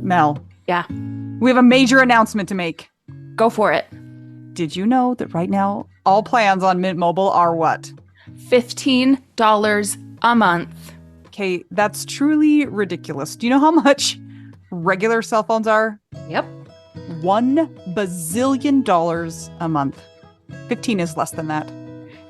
Mel, Yeah, we have a major announcement to make. go for it. Did you know that right now all plans on Mint Mobile are what? $15 a month. Okay, that's truly ridiculous. Do you know how much regular cell phones are? Yep. $1 bazillion a month. 15 is less than that.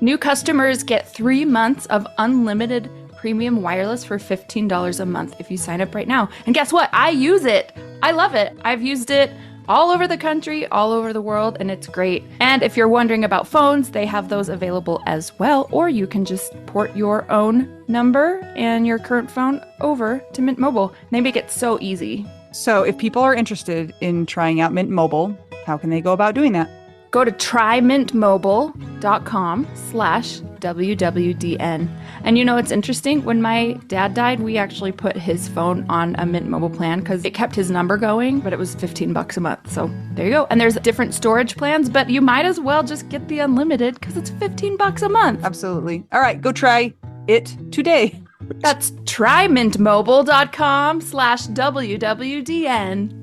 New customers get 3 months of unlimited premium wireless for $15 a month if you sign up right now. And guess what? I use it. I love it. I've used it all over the country, all over the world, and it's great. And if you're wondering about phones, they have those available as well, or you can just port your own number and your current phone over to Mint Mobile. They make it so easy. So if people are interested in trying out Mint Mobile, how can they go about doing that? Go to trymintmobile.com/WWDN. And you know what's interesting? When my dad died, we actually put his phone on a Mint Mobile plan because it kept his number going, but it was $15 a month. So there you go. And there's different storage plans, but you might as well just get the unlimited because it's $15 a month. Absolutely. All right, go try it today. That's trymintmobile.com/WWDN.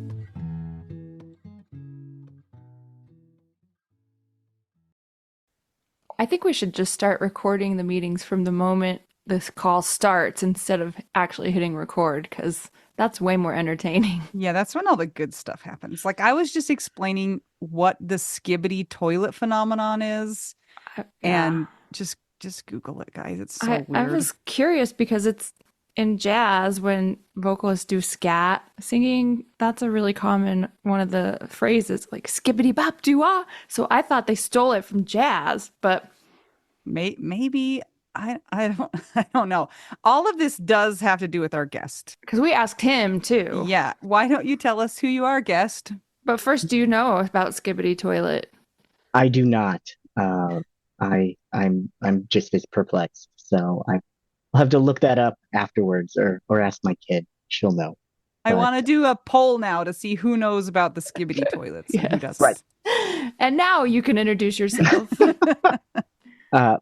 I think we should just start recording the meetings from the moment this call starts instead of actually hitting record, because that's way more entertaining. Yeah, that's when all the good stuff happens. Like I was just explaining what the skibbity toilet phenomenon is, and just Google it, guys. It's so weird. I was curious because it's in jazz when vocalists do scat singing. That's a really common one of the phrases, like skibbity bop doo ah. So I thought they stole it from jazz, but maybe I don't know. All of this does have to do with our guest, because we asked him too. Yeah, why don't you tell us who you are, guest? But first, do you know about skibbity toilet? I do not. I'm just as perplexed. So I'll have to look that up afterwards, or ask my kid. She'll know. I want to do a poll now to see who knows about the skibbity toilets. And who doesn't. Right. And now you can introduce yourself.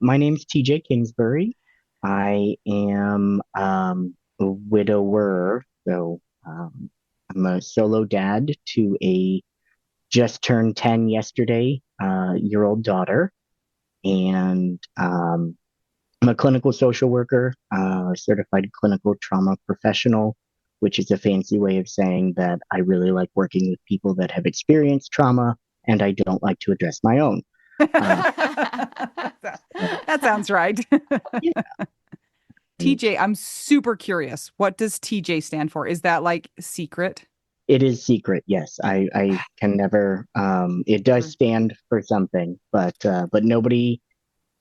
My name's TJ Kingsbury. I am a widower, so I'm a solo dad to a just turned 10 yesterday year-old daughter, and I'm a clinical social worker, certified clinical trauma professional, which is a fancy way of saying that I really like working with people that have experienced trauma, and I don't like to address my own. That sounds right. Yeah. TJ, I'm super curious. What does TJ stand for? Is that like secret? It is secret, yes. I can never. It does stand for something, but nobody,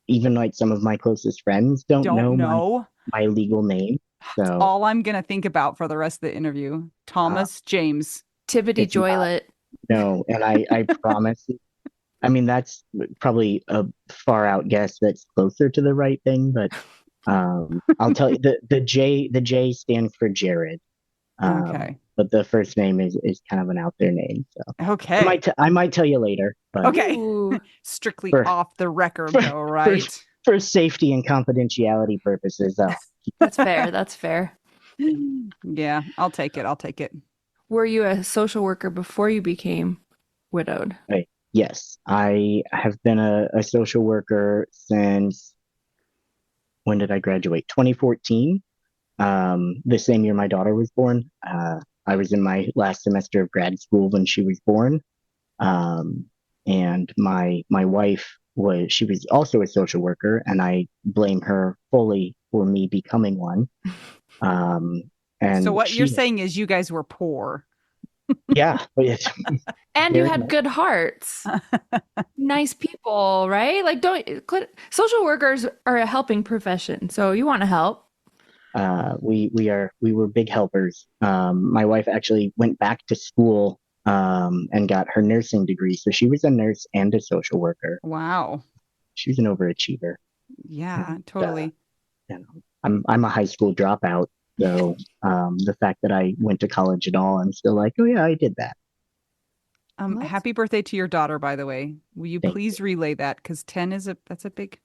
even like some of my closest friends, don't know my legal name. So that's all I'm gonna think about for the rest of the interview. Thomas James Tibbity Joylet. No, and I promise. I mean, that's probably a far out guess that's closer to the right thing, but I'll tell you the J stands for Jared. Okay. But the first name is kind of an out there name. So okay. I might tell you later. But okay. Strictly off the record, though, right? For safety and confidentiality purposes, though. That's fair. That's fair. Yeah, I'll take it. Were you a social worker before you became widowed? Right. Yes, I have been a social worker since, when did I graduate? 2014. The same year my daughter was born. I was in my last semester of grad school when she was born. And my wife she was also a social worker, and I blame her fully for me becoming one. And so what you're saying is you guys were poor. Yeah. And you had good hearts. Nice people, right? Like, social workers are a helping profession, so you want to help. We were big helpers. My wife actually went back to school and got her nursing degree, so she was a nurse and a social worker. Wow. She was an overachiever. Yeah, totally. I'm a high school dropout, so the fact that I went to college at all, I'm still like, oh yeah, I did that. Happy birthday to your daughter, by the way. Will you please relay that? Because 10 that's a big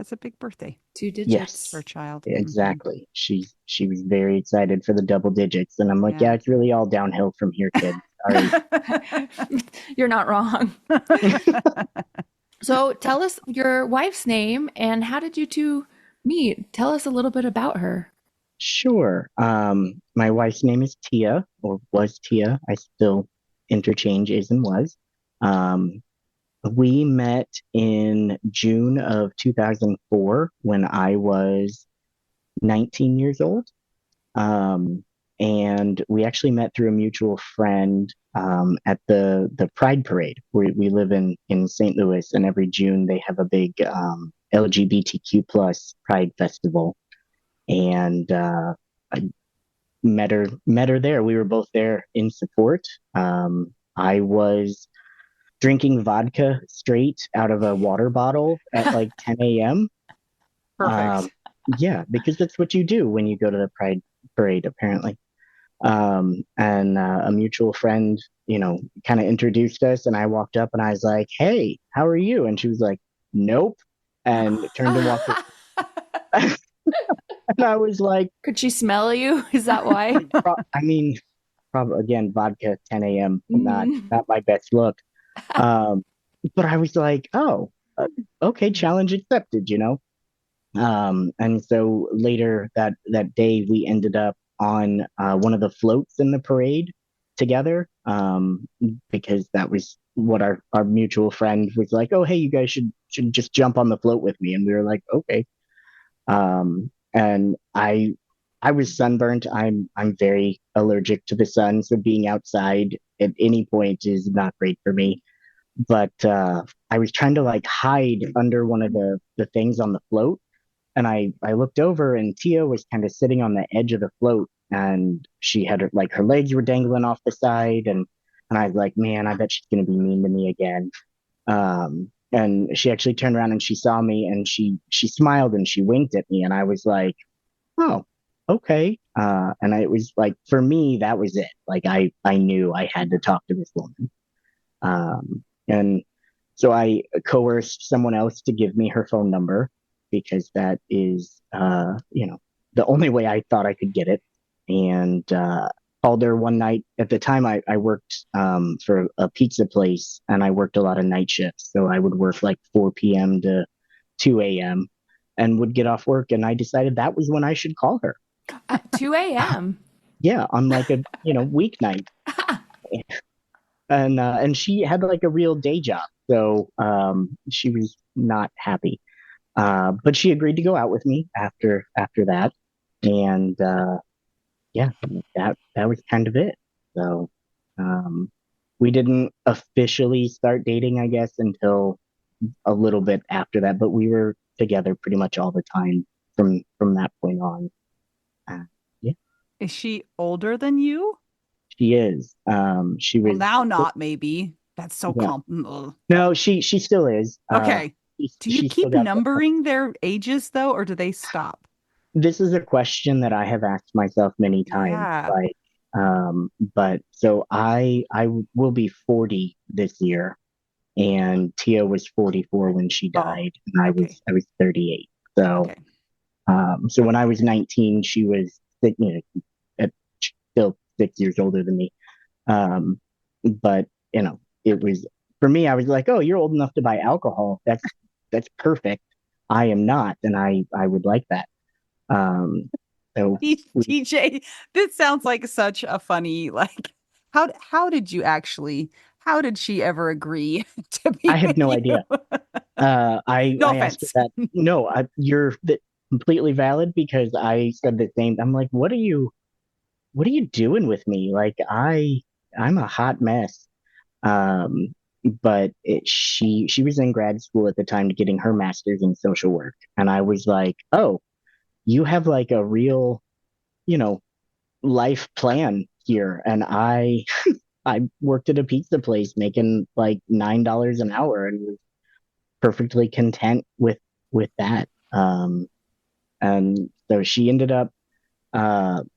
That's a big birthday Two Yes, for a digits. child. Hmm. exactly. She was very excited for the double digits, and I'm like, Yeah. yeah, it's really all downhill from here, kid. Sorry. You're not wrong. So tell us your wife's name and how did you two meet? Tell us a little bit about her. Sure. My wife's name is Tia, or was Tia. I still interchange is and was. Um, we met in June of 2004 when I was 19 years old. Um, and we actually met through a mutual friend at the Pride Parade. We live in St. Louis, and every June they have a big LGBTQ plus Pride festival. And I met her there. We were both there in support. I was drinking vodka straight out of a water bottle at like 10 a.m. Um, Perfect. yeah, because that's what you do when you go to the Pride Parade, apparently. And a mutual friend, kind of introduced us, and I walked up and I was like, "Hey, how are you?" And she was like, "Nope," and turned and walked away. And I was like, Could she smell you? Is that why? I mean, probably again, vodka 10 a.m. Not Mm. not my best look. Um, but I was like, oh, okay, challenge accepted. And so later that day, we ended up on one of the floats in the parade together, because that was what our mutual friend was like. Oh, hey, you guys should just jump on the float with me, and we were like, okay. And I was sunburnt. I'm very allergic to the sun, so being outside at any point is not great for me. But I was trying to like hide under one of the things on the float, and I looked over, and Tia was kind of sitting on the edge of the float, and she had her legs were dangling off the side, and I was like, man, I bet she's gonna be mean to me again. And she actually turned around and she saw me, and she smiled and she winked at me, and I was like, oh, okay. And it was like for me that was it. Like I knew I had to talk to this woman. And so I coerced someone else to give me her phone number because that is, the only way I thought I could get it. And called her one night. At the time, I worked for a pizza place, and I worked a lot of night shifts. So I would work like 4 p.m. to 2 a.m. and would get off work. And I decided that was when I should call her. At 2 a.m. Yeah, on like a weeknight. And she had like a real day job, so she was not happy. But she agreed to go out with me after that, and yeah, that was kind of it. So um, we didn't officially start dating, I guess, until a little bit after that, but we were together pretty much all the time from that point on. Uh, yeah, Is she older than you? she is. She Well, was. now not maybe. That's so Yeah. ugh. No, she still is. Okay. Do you She still keep got numbering their ages though, or do they stop? this is a question that I have asked myself many times. Yeah. Like, but so I will be 40 this year, and Tia was 44 when she Oh, died, and I okay. was I was 38. So, Okay. so when I was 19, she was at, still 6 years older than me. Um, but it was for me. I was like, oh, you're old enough to buy alcohol. That's perfect. I am not, and I would like that. Um, so we, TJ, this sounds like such a funny, like, how did you actually, how did she ever agree to I be have with no you? idea. I No I asked her offense. that. No, completely valid because I said the same. I'm like, what are you doing with me? Like I'm a hot mess. Um, but she was in grad school at the time getting her master's in social work, and I was like, oh, you have like a real, you know, life plan here, and I worked at a pizza place making like $9 an hour and was perfectly content with that. And so she ended up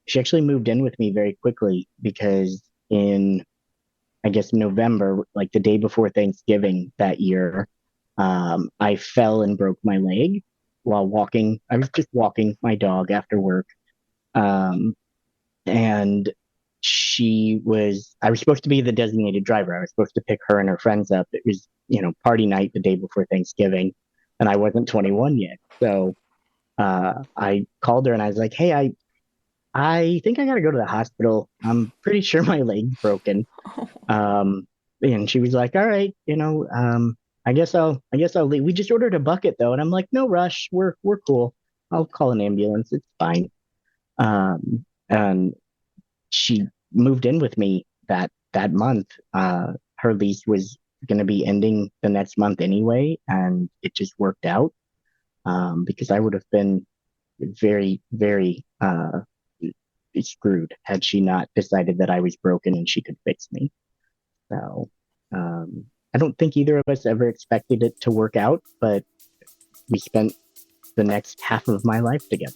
she actually moved in with me very quickly because in I guess November, like the day before Thanksgiving that year, I fell and broke my leg. while walking. I was just walking my dog after work. Um, and I was supposed to be the designated driver. I was supposed to pick her and her friends up. It was, party night the day before Thanksgiving, and I wasn't 21 yet. So I called her and I was like, "Hey, I think I gotta go to the hospital. I'm pretty sure my leg's broken." Um, and she was like, "All right, I guess I'll leave. We just ordered a bucket though." And I'm like, "No rush. We're cool. I'll call an ambulance. It's fine." And she moved in with me that month. Her lease was going to be ending the next month anyway, and it just worked out because I would have been very, very screwed had she not decided that I was broken and she could fix me. So I don't think either of us ever expected it to work out, but we spent the next half of my life together.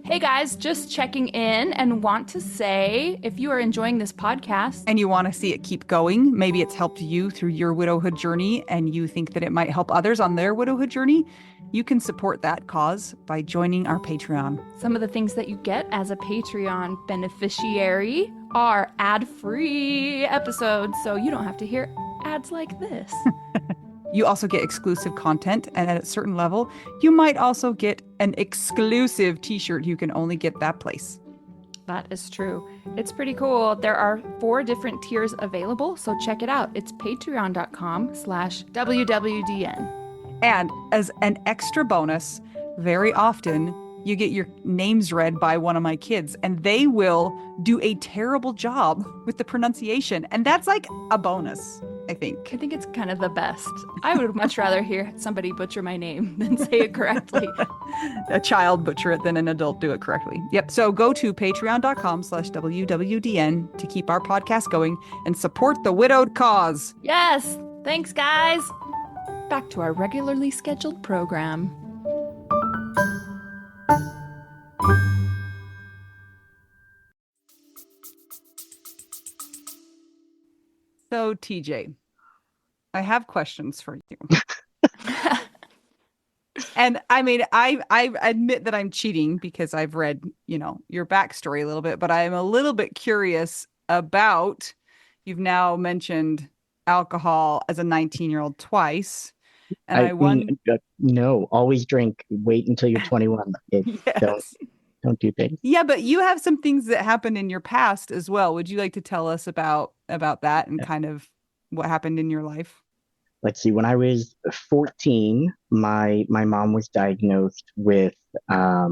Hey guys, just checking in and want to say if you are enjoying this podcast and you want to see it keep going, maybe it's helped you through your widowhood journey and you think that it might help others on their widowhood journey, you can support that cause by joining our Patreon. Some of the things that you get as a Patreon beneficiary are ad-free episodes, so you don't have to hear ads like this. You also get exclusive content, and at a certain level, you might also get an exclusive t-shirt you can only get that place. That is true. It's pretty cool. There are 4 different tiers available, so check it out. It's patreon.com/WWDN. And as an extra bonus, very often you get your names read by one of my kids, and they will do a terrible job with the pronunciation. And that's like a bonus, I think. I think it's kind of the best. I would much rather hear somebody butcher my name than say it correctly. A child butcher it than an adult do it correctly. Yep. So go to patreon.com/WWDN to keep our podcast going and support the widowed cause. Yes. Thanks, guys. Back to our regularly scheduled program. So, TJ, I have questions for you. And I mean, I admit that I'm cheating because I've read, your backstory a little bit, but I'm a little bit curious about, you've now mentioned alcohol as a 19-year-old twice. And I wonder, no, always drink. Wait until you're 21. Kids. yes. Don't do things. Yeah, but you have some things that happened in your past as well. Would you like to tell us about that and kind of what happened in your life? Let's see. When I was 14, my mom was diagnosed with I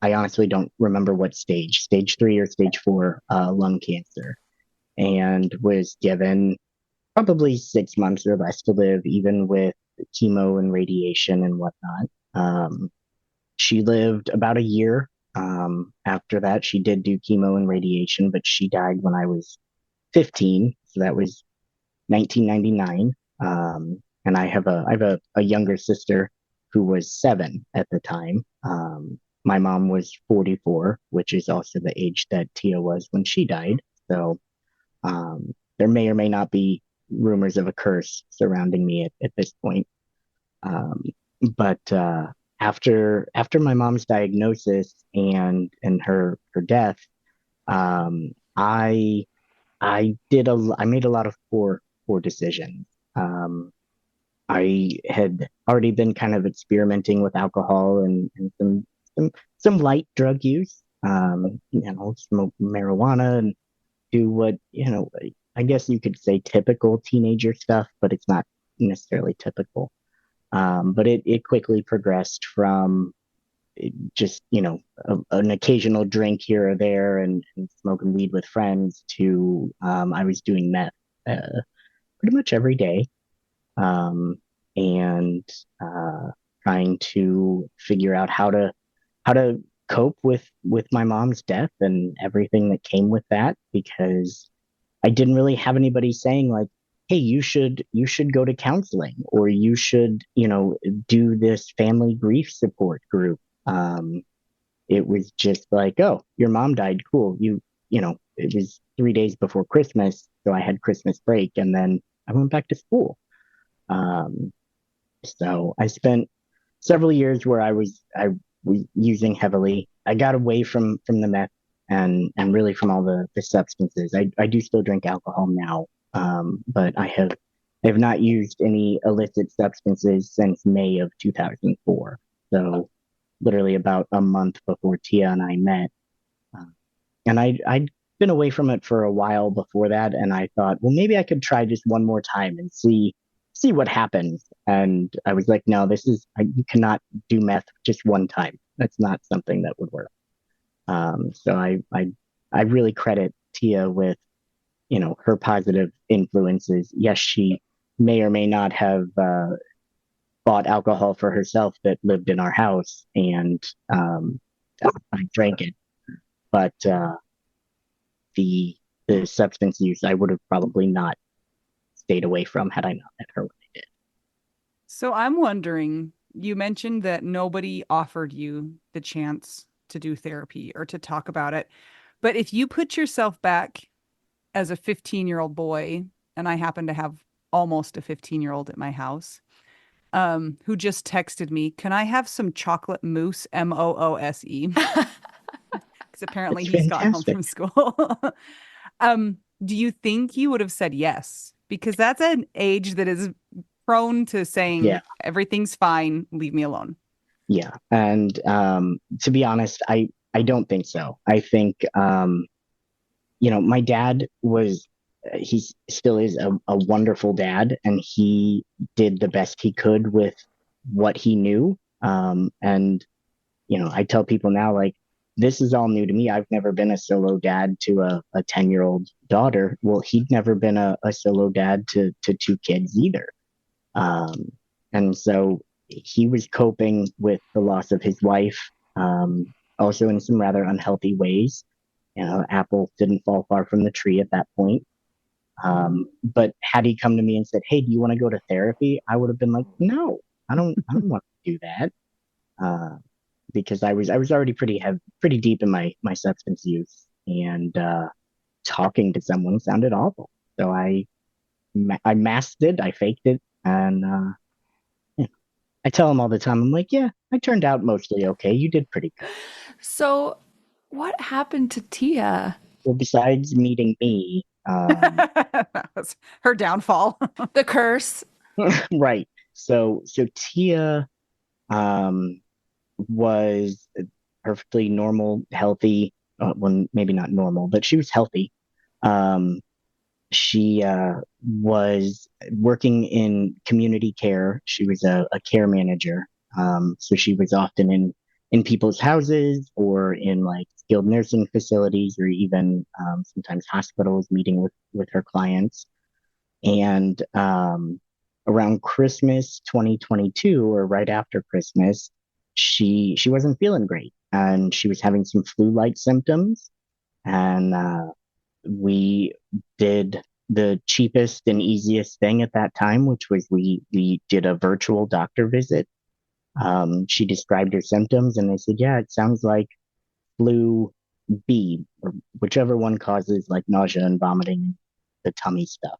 honestly don't remember what stage 3 or stage 4 lung cancer, and was given probably 6 months or less to live, even with chemo and radiation and whatnot. She lived about a year. After that, she did do chemo and radiation, but she died when I was 15. So that was 1999. And I have a younger sister who was 7 at the time. My mom was 44, which is also the age that Tia was when she died. So there may or may not be rumors of a curse surrounding me at this point. But after my mom's diagnosis and her death, I made a lot of poor decisions. I had already been kind of experimenting with alcohol and some light drug use. Smoke marijuana and do what, I guess you could say typical teenager stuff, but it's not necessarily typical. But it quickly progressed from just, an occasional drink here or there and smoking weed with friends to I was doing meth pretty much every day, and trying to figure out how to cope with my mom's death and everything that came with that, because I didn't really have anybody saying like, hey, you should go to counseling, or you should, do this family grief support group. It was just like, oh, your mom died, cool. It was 3 days before Christmas. So I had Christmas break and then I went back to school. Um, so I spent several years where I was using heavily. I got away from the meth and really from all the substances. I do still drink alcohol now, but I have not used any illicit substances since May of 2004. So literally about a month before Tia and I met. Uh, and I'd been away from it for a while before that, and I thought, well, maybe I could try just one more time and see what happens. And I was like, no, you cannot do meth just one time. That's not something that would work. So I really credit Tia with, her positive influences. Yes, she may or may not have bought alcohol for herself that lived in our house, and I drank it. But the the substance use, I would have probably not stayed away from had I not met her when I did. So I'm wondering, you mentioned that nobody offered you the chance to do therapy or to talk about it. But if you put yourself back as a 15-year-old boy, and I happen to have almost a 15-year-old at my house, who just texted me, can I have some chocolate mousse, Moose? Because apparently It's he's got home fantastic. from school. Do you think you would have said yes? Because that's an age that is prone to saying Yeah, everything's fine, leave me alone. yeah. And to be honest, I don't think so. I think my dad was he still is a wonderful dad, and he did the best he could with what he knew. And I tell people now, like, this is all new to me. I've never been a solo dad to a 10-year-old daughter. Well, he'd never been a solo dad to two kids either. Um, and so he was coping with the loss of his wife, also in some rather unhealthy ways. Apple didn't fall far from the tree at that point. But had he come to me and said, "Hey, do you want to go to therapy?" I would have been like, "No, I don't want to do that." Uh, because I was already pretty deep in my substance use, and talking to someone sounded awful. So I masked it, I faked it, and yeah, I tell them all the time. I'm like, yeah, I turned out mostly okay. You did pretty good. So, what happened to Tia? Well, besides meeting me, That was her downfall. The curse. right. So Tia um, was perfectly normal, healthy. Well, maybe not normal, but she was healthy. Um, she was working in community care. She was a care manager. So she was often in people's houses or in like skilled nursing facilities or even sometimes hospitals meeting with her clients. And around Christmas 2022 or right after Christmas, she wasn't feeling great and she was having some flu-like symptoms. And we did the cheapest and easiest thing at that time, which was we did a virtual doctor visit. She described her symptoms, and they said, "Yeah, it sounds like flu B, or whichever one causes like nausea and vomiting, the tummy stuff."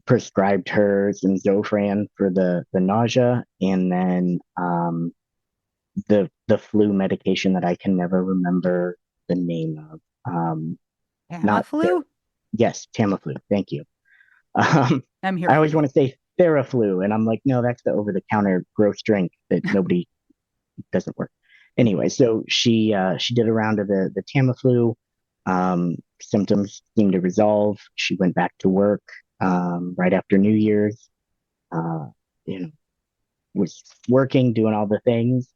Prescribed her some Zofran for the nausea, and then the flu medication that I can never remember the name of. Not there. Tamiflu? Yes, Tamiflu. Thank you. Um, I'm here I for always you. want to say Theraflu, and I'm like, no, that's the over-the-counter gross drink that nobody doesn't work. Anyway, so she did a round of the Tamiflu. Symptoms seemed to resolve. She went back to work right after New Year's. Uh, you know, was working, doing all the things,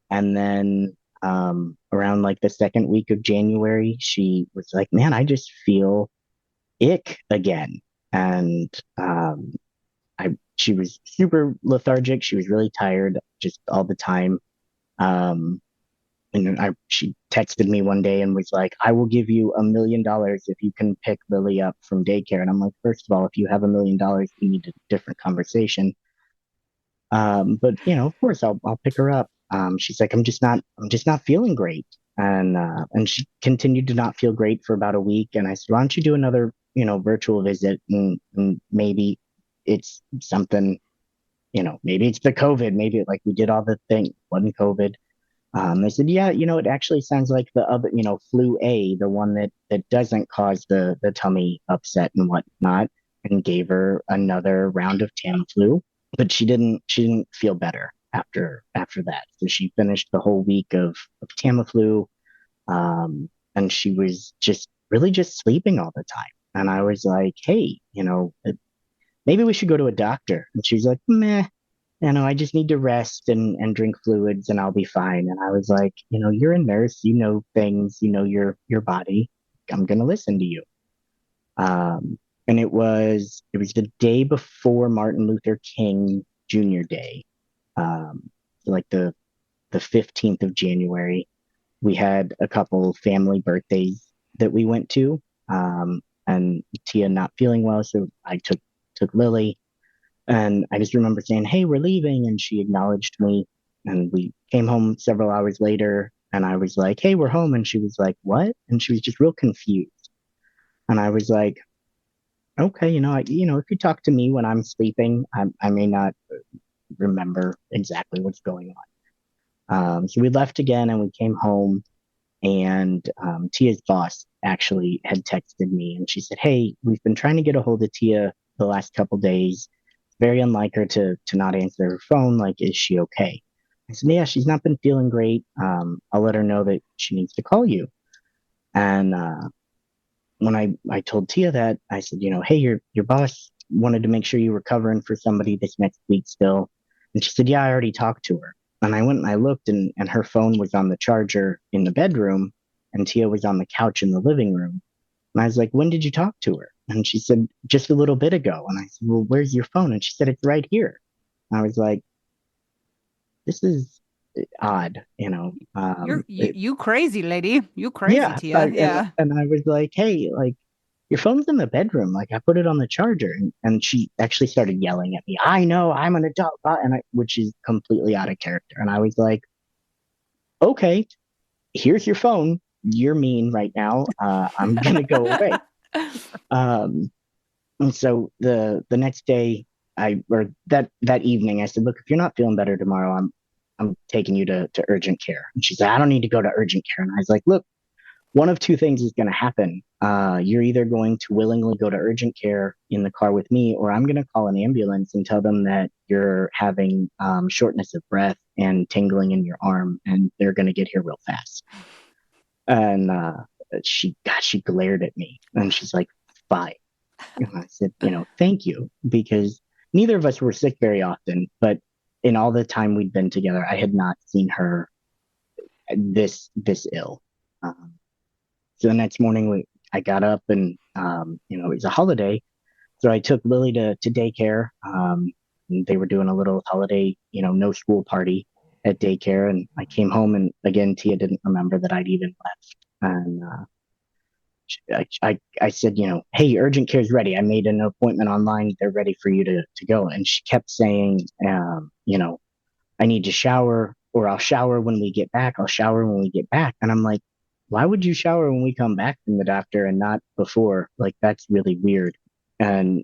and then around like the second week of January, she was like, "Man, I just feel ick again," and she was super lethargic. She was really tired just all the time. Um, and she texted me one day and was like, "I will give you $1 million if you can pick Lily up from daycare." And I'm like, first of all, if you have $1 million, we need a different conversation. But of course, I'll pick her up. She's like, I'm just not feeling great. And she continued to not feel great for about a week. And I said, why don't you do virtual visit, and maybe it's something, maybe it's the COVID, maybe like we did all the things, wasn't COVID. They said, yeah, it actually sounds like the other, flu A, the one that doesn't cause the tummy upset and whatnot, and gave her another round of Tamiflu, but she didn't feel better after that. So she finished the whole week of Tamiflu, and she was just really just sleeping all the time. And I was like, hey, maybe we should go to a doctor. And she's like, meh, I just need to rest and drink fluids and I'll be fine. And I was like, you're a nurse, you know things, you know your body. I'm gonna listen to you. And it was the day before Martin Luther King Jr. Day. So like the 15th of January. We had a couple family birthdays that we went to. And Tia not feeling well, so I took Lily. And I just remember saying, hey, we're leaving. And she acknowledged me. And we came home several hours later. And I was like, hey, we're home. And she was like, what? And she was just real confused. And I was like, okay, if you talk to me when I'm sleeping, I may not remember exactly what's going on. So we left again and we came home. And Tia's boss actually had texted me and she said, hey, we've been trying to get a hold of Tia the last couple days. Very unlike her to not answer her phone. Like, is she okay? I said, yeah, she's not been feeling great. I'll let her know that she needs to call you. And when I told Tia that, I said, hey, your boss wanted to make sure you were covering for somebody this next week still. And she said, yeah, I already talked to her. And I went and I looked, and her phone was on the charger in the bedroom, and Tia was on the couch in the living room. And I was like, when did you talk to her? And she said, just a little bit ago. And I said, well, where's your phone? And she said, it's right here. And I was like, this is odd, You crazy lady. You crazy, yeah. Tia. Yeah. And I was like, hey, like, your phone's in the bedroom. Like, I put it on the charger. And she actually started yelling at me. I know I'm an adult, which is completely out of character. And I was like, okay, here's your phone. You're mean right now. I'm going to go away. Um, And so the next day, or that evening, I said, look, if you're not feeling better tomorrow, I'm taking you to urgent care. And she said, I don't need to go to urgent care. And I was like, look, one of two things is going to happen. You're either going to willingly go to urgent care in the car with me, or I'm going to call an ambulance and tell them that you're having shortness of breath and tingling in your arm, and they're going to get here real fast. And she glared at me, and she's like, fine. And I said, thank you, because neither of us were sick very often, but in all the time we'd been together, I had not seen her this ill. Um, so the next morning, I got up and it was a holiday, so I took Lily to daycare. And they were doing a little holiday, no school party at daycare, and I came home, and again, Tia didn't remember that I'd even left, and I said, hey, urgent care is ready. I made an appointment online. They're ready for you to go. And she kept saying, I need to shower, or I'll shower when we get back. I'll shower when we get back. And I'm like, why would you shower when we come back from the doctor and not before? Like, that's really weird. And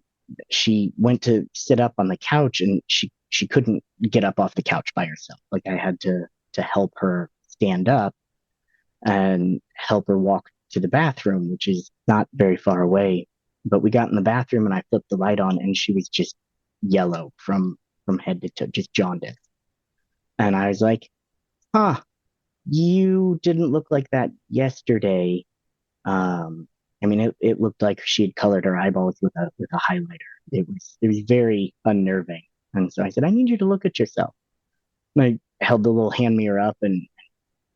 she went to sit up on the couch, and she couldn't get up off the couch by herself. Like, I had to help her stand up and help her walk to the bathroom, which is not very far away. But we got in the bathroom and I flipped the light on, and she was just yellow from head to toe, just jaundice. And I was like, huh, you didn't look like that yesterday. I mean, it looked like she had colored her eyeballs with a highlighter. It was very unnerving. And so I said, I need you to look at yourself. And I held the little hand mirror up, and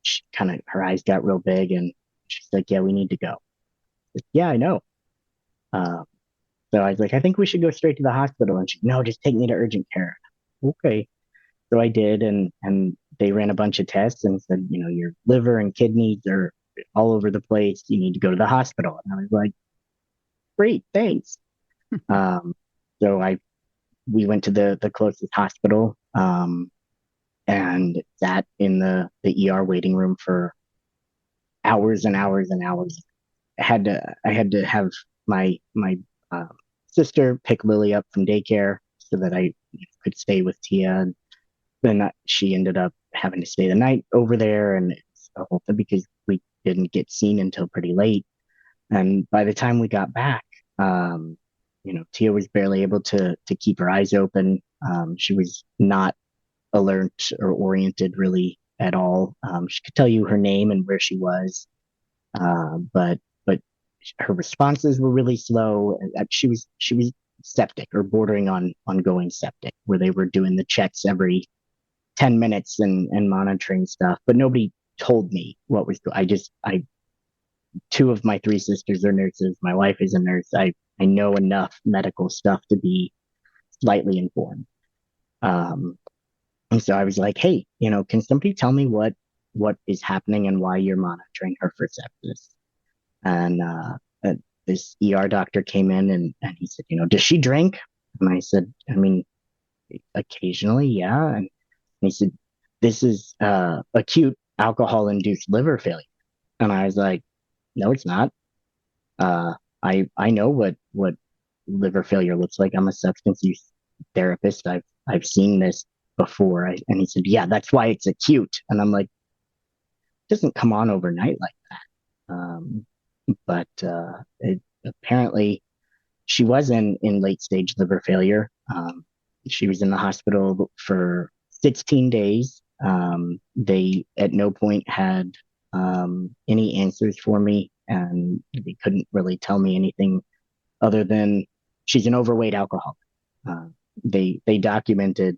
she kind of, her eyes got real big, and she's like, yeah, we need to go. Like, yeah, I know. Uh, so I was like, I think we should go straight to the hospital. And she, no, just take me to urgent care. Okay. So I did, and they ran a bunch of tests and said, your liver and kidneys are all over the place. You need to go to the hospital. And I was like, great, thanks. Um, so we went to the closest hospital, and sat in the ER waiting room for hours and hours and hours. I had to have my uh, sister pick Lily up from daycare so that I could stay with Tia. And then she ended up having to stay the night over there, and it's a whole thing because we didn't get seen until pretty late. And by the time we got back, um, Tia was barely able to keep her eyes open. She was not alert or oriented really at all. She could tell you her name and where she was, but her responses were really slow. She was septic or bordering on going septic, where they were doing the checks every 10 minutes and monitoring stuff. But nobody told me what was. I two of my three sisters are nurses. My wife is a nurse. I know enough medical stuff to be slightly informed. Um, and so I was like, hey, can somebody tell me what is happening and why you're monitoring her for sepsis? And this ER doctor came in and he said, does she drink? And I said, I mean, occasionally, yeah. And he said, this is acute alcohol-induced liver failure. And I was like, no, it's not. Uh, I know what liver failure looks like. I'm a substance use therapist. I've seen this before. And he said, yeah, that's why it's acute. And I'm like, it doesn't come on overnight like that. But apparently she was in late stage liver failure. She was in the hospital for 16 days. They at no point had any answers for me, and they couldn't really tell me anything other than she's an overweight alcoholic. Uh, they documented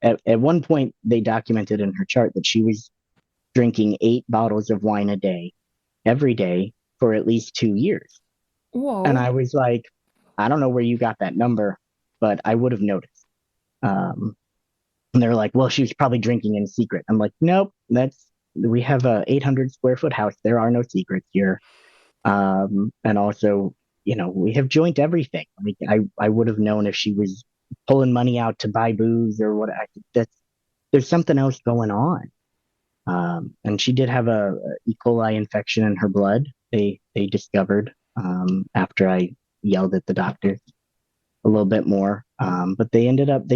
at one point they documented in her chart that she was drinking 8 bottles of wine a day every day for at least 2 years. And Whoa. I was like, I don't know where you got that number, but I would have noticed. Um, and they're like, well, she was probably drinking in secret. I'm like, nope, we have a 800 square foot house. There are no secrets here. And also, we have joint everything. Like I would have known if she was pulling money out to buy booze or what. There's something else going on. And she did have a E. coli infection in her blood. They discovered after I yelled at the doctor a little bit more. But they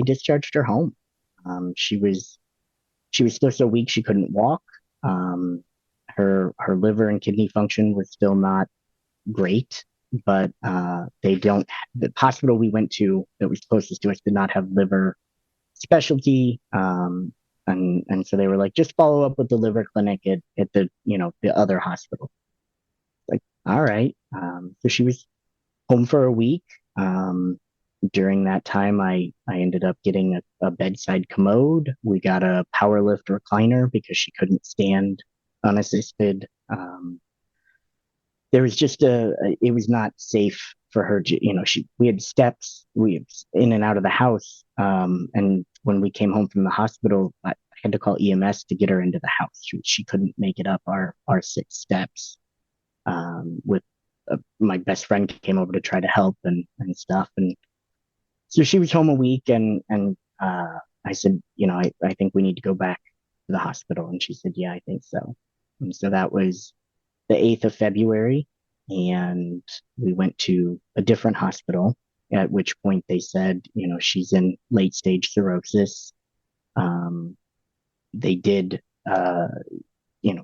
discharged her home. She was still so weak she couldn't walk. Um, her liver and kidney function was still not great, but the hospital we went to that was closest to us did not have liver specialty. And so they were like, just follow up with the liver clinic at the other hospital. Like, all right. So she was home for a week. Um, During that time, I ended up getting a bedside commode. We got a power lift recliner because she couldn't stand unassisted. There was just it was not safe for her to, we had steps, we had in and out of the house. And when we came home from the hospital, I had to call EMS to get her into the house. She couldn't make it up our 6 steps. With my best friend came over to try to help and stuff. And so she was home a week and I said, I think we need to go back to the hospital. And she said, yeah, I think so. And so that was the 8th of February. And we went to a different hospital, at which point they said, she's in late stage cirrhosis. Um, they did, you know,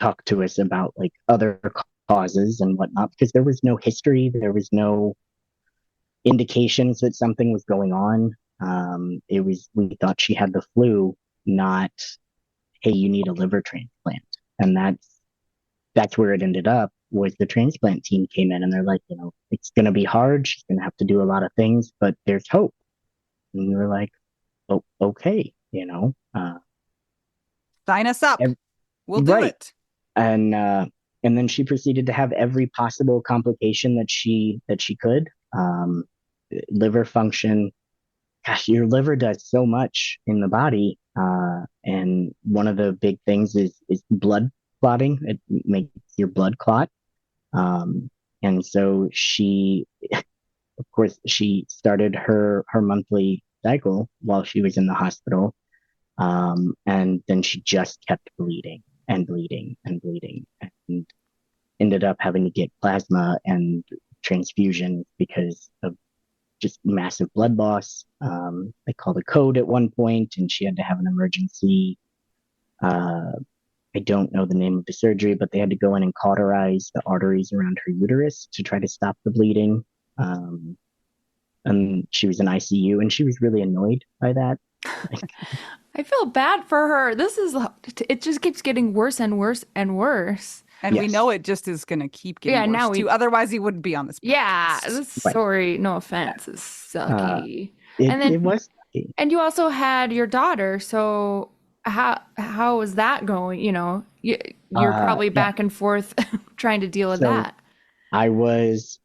talk to us about like other causes and whatnot, because there was no history. There was no indications that something was going on. We thought she had the flu, not, hey, you need a liver transplant. And that's where it ended up, was the transplant team came in and they're like, it's going to be hard. She's going to have to do a lot of things, but there's hope. And we were like, oh, okay, Sign us up. ev- We'll do right. it. And then she proceeded to have every possible complication that she could. Liver function. Gosh, your liver does so much in the body. And one of the big things is blood clotting. It makes your blood clot. And so of course, she started her monthly cycle while she was in the hospital. And then she just kept bleeding and bleeding and bleeding. And ended up having to get plasma and transfusion because of just massive blood loss. They called a code at one point, and she had to have an emergency. Uh, I don't know the name of the surgery, but they had to go in and cauterize the arteries around her uterus to try to stop the bleeding. Um, and she was in ICU, and she was really annoyed by that. I feel bad for her. It just keeps getting worse and worse and worse. And we Yes, know it just is going to keep getting Yeah, worse now too. Otherwise, he wouldn't be on this yeah, podcast. this right. story, no offense, is Uh, sucky. it And it then, was. and you also had your daughter, so how was that going? You're probably Yeah. back and forth trying to deal with So that. I was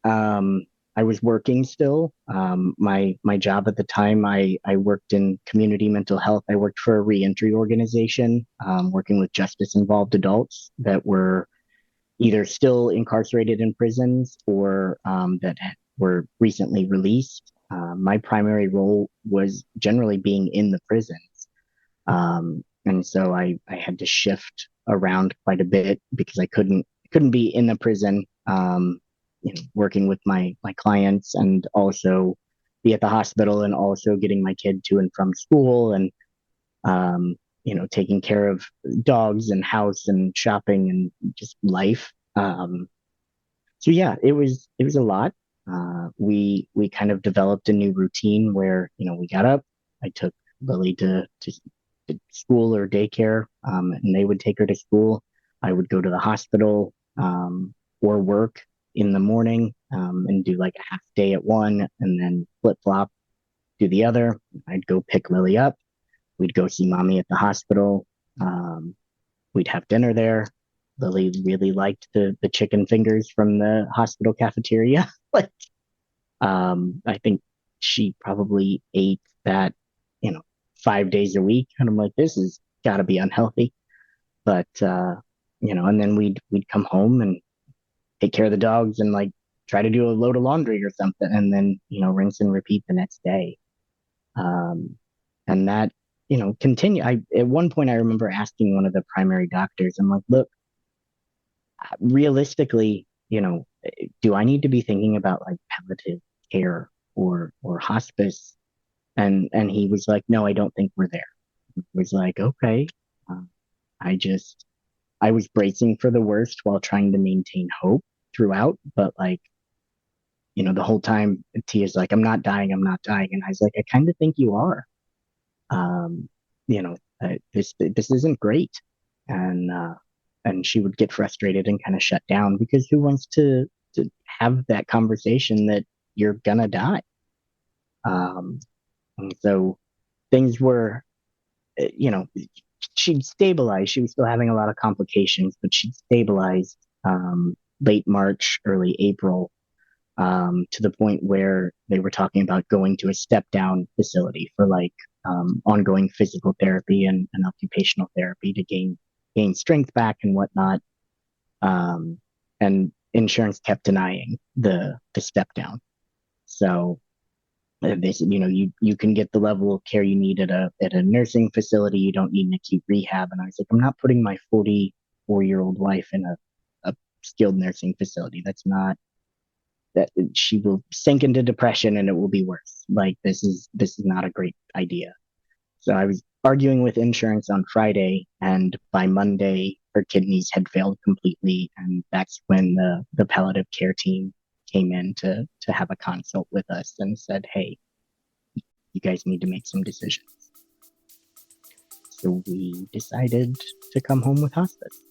I was working still. My job at the time, I worked in community mental health. I worked for a reentry organization, working with justice involved adults that were either still incarcerated in prisons or that were recently released. My primary role was generally being in the prisons. And so I had to shift around quite a bit because I couldn't be in the prison, working with my clients and also be at the hospital and also getting my kid to and from school and taking care of dogs and house and shopping and just life. So yeah, it was a lot. We kind of developed a new routine where we got up. I took Lily to school or daycare, and they would take her to school. I would go to the hospital or work in the morning and do like a half day at one, and then flip flop do the other. I'd go pick Lily up. We'd go see mommy at the hospital. Um, we'd have dinner there. Lily really liked the chicken fingers from the hospital cafeteria. Like, I think she probably ate that, you know, 5 days a week. And I'm like, this has got to be unhealthy. But, and then we'd come home and take care of the dogs and like try to do a load of laundry or something. And then, rinse and repeat the next day. Um, and that, continue. At one point, I remember asking one of the primary doctors, I'm like, look, realistically, do I need to be thinking about like palliative care or hospice? And he was like, no, I don't think we're there. I was like, okay. Um, I just I was bracing for the worst while trying to maintain hope throughout, but like, the whole time Tia's like, I'm not dying, I'm not dying. And I was like, I kind of think you are. Um, this isn't great. And and she would get frustrated and kind of shut down because who wants to have that conversation that you're gonna die? Um, and so things were, you know, she'd stabilized. She was still having a lot of complications, but she'd stabilized late March, early April, to the point where they were talking about going to a step down facility for like ongoing physical therapy and occupational therapy to gain strength back and whatnot. And insurance kept denying the step down. So they said, you can get the level of care you need at a nursing facility. You don't need an acute rehab. And I was like, I'm not putting my 44-year-old wife in a skilled nursing facility. That's not that she will sink into depression and it will be worse. Like this is not a great idea. So I was arguing with insurance on Friday, and by Monday her kidneys had failed completely, and that's when the palliative care team came in to have a consult with us and said, "Hey, you guys need to make some decisions." So we decided to come home with hospice.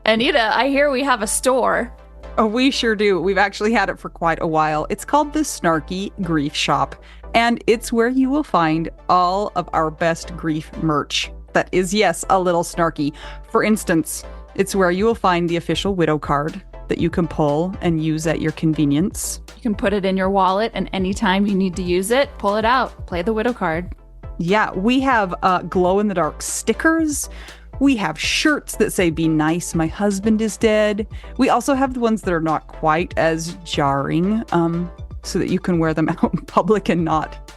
Anita, I hear we have a store. Oh, we sure do. We've actually had it for quite a while. It's called the Snarky Grief Shop, and it's where you will find all of our best grief merch. That is, yes, a little snarky. For instance, it's where you will find the official widow card that you can pull and use at your convenience. You can put it in your wallet, and anytime you need to use it, pull it out, play the widow card. Yeah, we have glow-in-the-dark stickers. We have shirts that say, "Be nice, my husband is dead." We also have the ones that are not quite as jarring, so that you can wear them out in public and not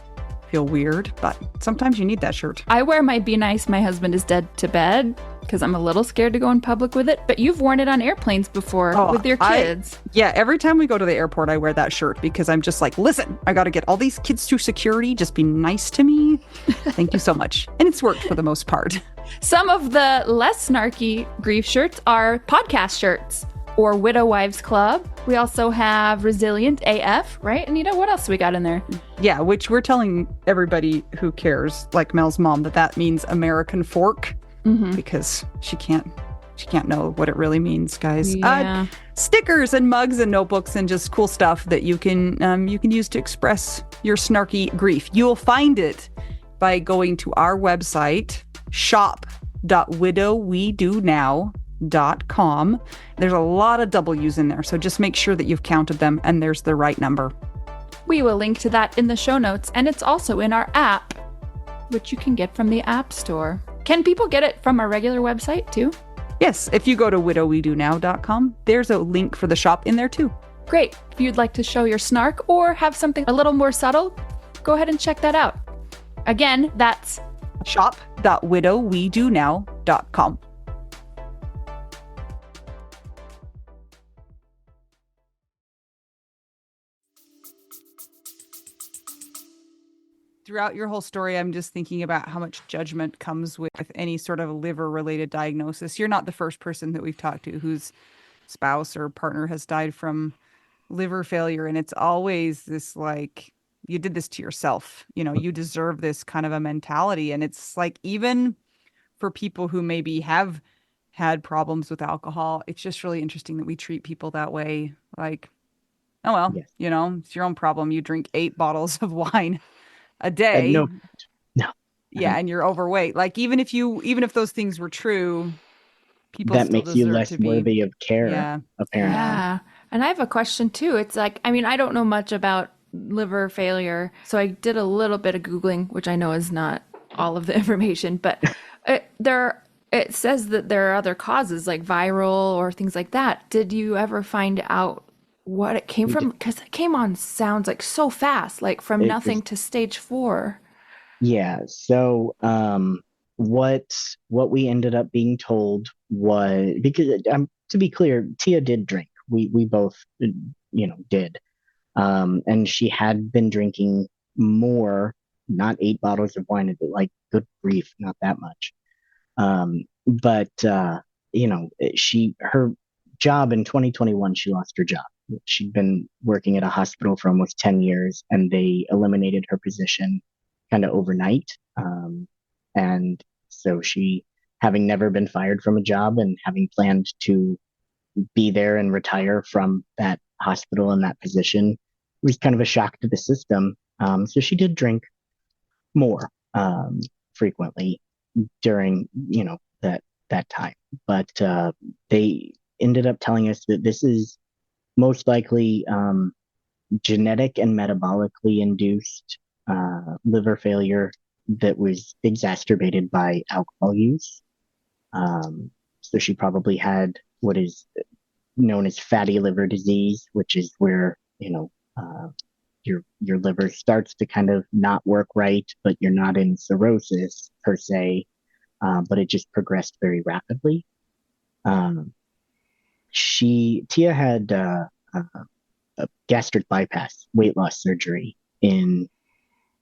feel weird, but sometimes you need that shirt. I wear my Be Nice, My Husband is Dead to bed because I'm a little scared to go in public with it. But you've worn it on airplanes before with your kids. Yeah, every time we go to the airport, I wear that shirt because I'm just like, listen, I got to get all these kids through security. Just be nice to me. Thank you so much. And it's worked for the most part. Some of the less snarky grief shirts are podcast shirts or Widow Wives Club. We also have Resilient AF, right, Anita? What else we got in there? Yeah, which we're telling everybody who cares, like Mel's mom, that means American fork because she can't know what it really means, guys. Yeah. Stickers and mugs and notebooks and just cool stuff that you can use to express your snarky grief. You'll find it by going to our website, shop.widowwedonow.com. There's a lot of W's in there, so just make sure that you've counted them and there's the right number. We will link to that in the show notes, and it's also in our app, which you can get from the App Store. Can people get it from our regular website too? Yes, if you go to widowwedonow.com, there's a link for the shop in there too. Great. If you'd like to show your snark or have something a little more subtle, go ahead and check that out. Again, that's shop.widowwedonow.com. Throughout your whole story, I'm just thinking about how much judgment comes with any sort of liver-related diagnosis. You're not the first person that we've talked to whose spouse or partner has died from liver failure. And it's always this like, you did this to yourself. You know, you deserve this kind of a mentality. And it's like, even for people who maybe have had problems with alcohol, it's just really interesting that we treat people that way. Like, oh, well, Yes. you know, it's your own problem. You drink 8 bottles of wine a day. No. Yeah, and you're overweight. Like even if those things were true, people That still makes you deserve less to be. worthy of care, Yeah. apparently. Yeah. And I have a question too. It's like, I mean, I don't know much about liver failure. So I did a little bit of Googling, which I know is not all of the information, but it says that there are other causes like viral or things like that. Did you ever find out what it came from? Because it came on sounds like so fast, like from It nothing was- to stage 4. Yeah. So, what we ended up being told was, because to be clear, Tia did drink. We both, did. And she had been drinking more, not 8 bottles of wine, like good grief, not that much. But her job in 2021, she lost her job. She'd been working at a hospital for almost 10 years, and they eliminated her position kind of overnight. And so she, having never been fired from a job and having planned to be there and retire from that hospital and that position, it was kind of a shock to the system. So she did drink more frequently during, that time. But they ended up telling us that this is most likely genetic and metabolically induced liver failure that was exacerbated by alcohol use. So she probably had what is known as fatty liver disease, which is where, your liver starts to kind of not work right, but you're not in cirrhosis per se, but it just progressed very rapidly. Tia had a gastric bypass weight loss surgery in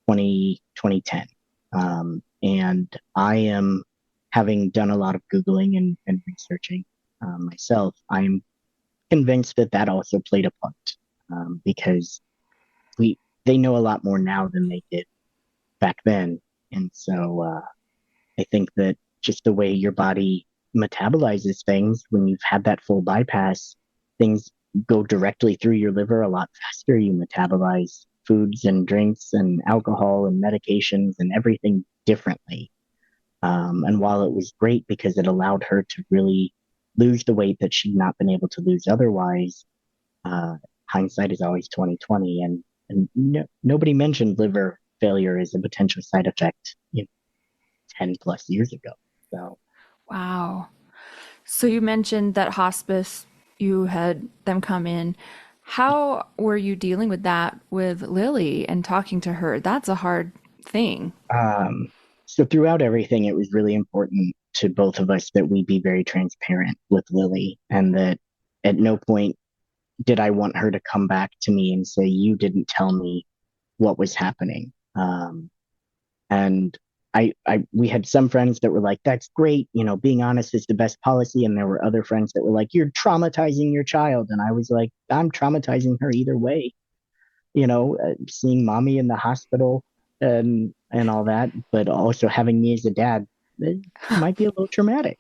2010. And I am, having done a lot of Googling and researching myself, I'm convinced that also played a part, because they know a lot more now than they did back then. And so I think that just the way your body metabolizes things, when you've had that full bypass, things go directly through your liver a lot faster. You metabolize foods and drinks and alcohol and medications and everything differently. And while it was great because it allowed her to really lose the weight that she'd not been able to lose otherwise, hindsight is always 2020. And nobody mentioned liver failure as a potential side effect 10 plus years ago. So, Wow. So you mentioned that hospice, you had them come in. How were you dealing with that with Lily and talking to her? That's a hard thing. Um, so throughout everything, it was really important to both of us that we be very transparent with Lily, and that at no point did I want her to come back to me and say, "You didn't tell me what was happening." And we had some friends that were like, "That's great, being honest is the best policy," and there were other friends that were like, "You're traumatizing your child," and I was like, "I'm traumatizing her either way." Seeing mommy in the hospital and all that, but also having me as a dad, it might be a little traumatic.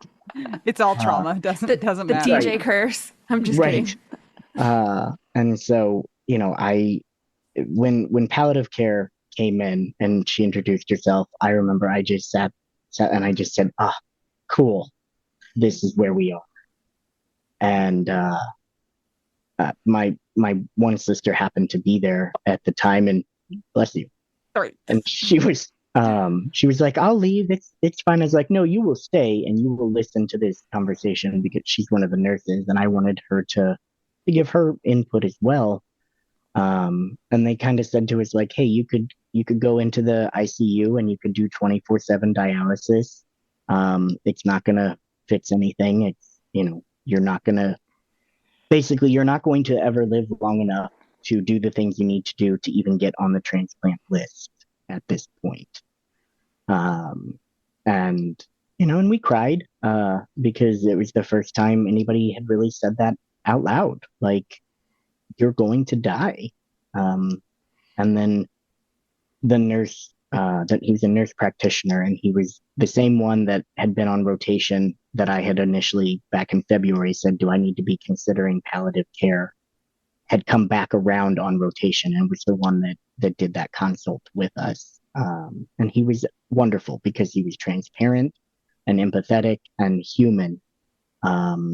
It's all Uh, trauma. The Doesn't the matter. right, TJ curse. I'm just right. kidding. And so, I when palliative care came in and she introduced herself, I remember I just sat and I just said, "Ah, cool, this is where we are." And my one sister happened to be there at the time, and bless you. Sorry. And she was like, "I'll leave. It's fine." I was like, "No, you will stay and you will listen to this conversation," because she's one of the nurses and I wanted her to give her input as well. And they kind of said to us like, "Hey, you could go into the ICU and you could do 24/7 dialysis. It's not gonna fix anything. You're not gonna basically you're not going to ever live long enough to do the things you need to do to even get on the transplant list at this point." Um, and we cried because it was the first time anybody had really said that out loud, like, "You're going to die." Um, and then the nurse, that he was a nurse practitioner, and he was the same one that had been on rotation that I had initially back in February said, "Do I need to be considering palliative care?" Had come back around on rotation and was the one that did that consult with us. And he was wonderful because he was transparent and empathetic and human. Um,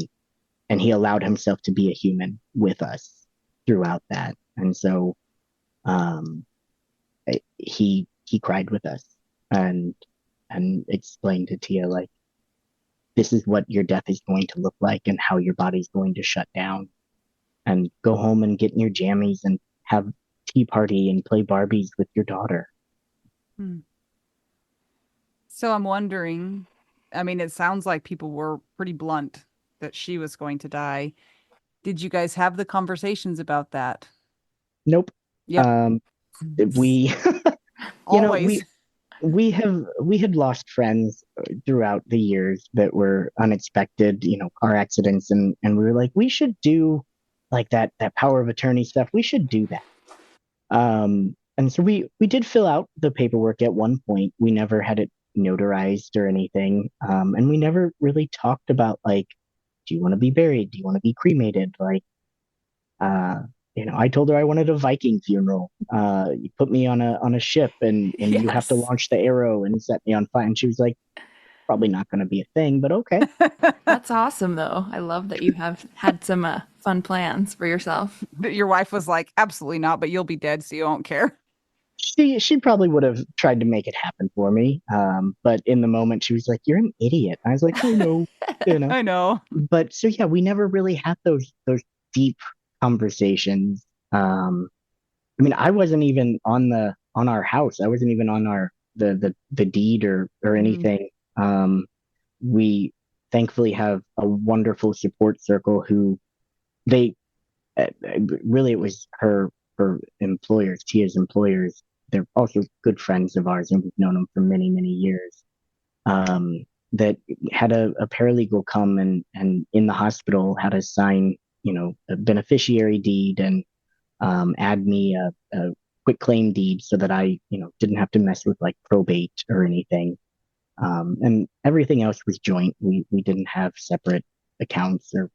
and he allowed himself to be a human with us throughout that. And so um, he cried with us and explained to Tia like, "This is what your death is going to look like and how your body's going to shut down, and go home and get in your jammies and have tea party and play Barbies with your daughter." Hmm. So I'm wondering, I mean, it sounds like people were pretty blunt that she was going to die. Did you guys have the conversations about that? Nope. Yep. Um, we, you know, Always. we had lost friends throughout the years that were unexpected, car accidents, and we were like, we should do like that power of attorney stuff. We should do that. And so we did fill out the paperwork at one point. We never had it notarized or anything. And we never really talked about like, do you want to be buried? Do you want to be cremated? Like, uh, I told her I wanted a Viking funeral. You put me on a ship and you have to Yes. launch the arrow and set me on fire. And she was like, probably not going to be a thing, but okay. That's awesome though. I love that you have had some fun plans for yourself. Your wife was like, absolutely not, but you'll be dead, so you won't care. She probably would have tried to make it happen for me. But in the moment, she was like, "You're an idiot." I was like, "I know, you know." I know. But so yeah, we never really had those deep conversations. I mean, I wasn't even on our house. I wasn't even on our the deed or Mm. anything. We thankfully have a wonderful support circle who they really it was her employers, Tia's employers. They're also good friends of ours, and we've known them for many years. That had a paralegal come and in the hospital had to sign, a beneficiary deed and add me a quick claim deed so that I, didn't have to mess with like probate or anything. And everything else was joint. We didn't have separate accounts or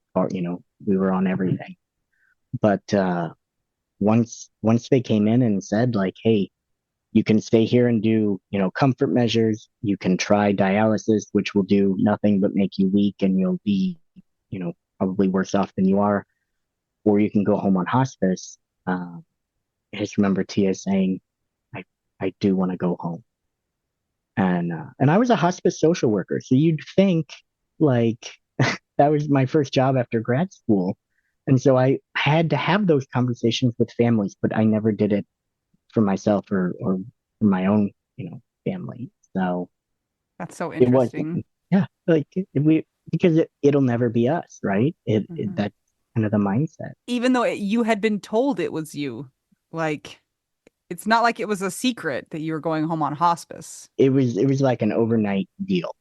we were on everything. But once they came in and said like, "Hey, you can stay here and do, comfort measures. You can try dialysis, which will do nothing but make you weak and you'll be, probably worse off than you are, or you can go home on hospice." I just remember Tia saying, I do want to go home." And I was a hospice social worker, so you'd think like that was my first job after grad school. And so I had to have those conversations with families, but I never did it for myself or for my own, So That's so it wasn't, interesting. yeah, like because it'll never be us, right? Mhm. That's kind of the mindset. Even though you had been told it was you, like it's not like it was a secret that you were going home on hospice. It was like an overnight deal.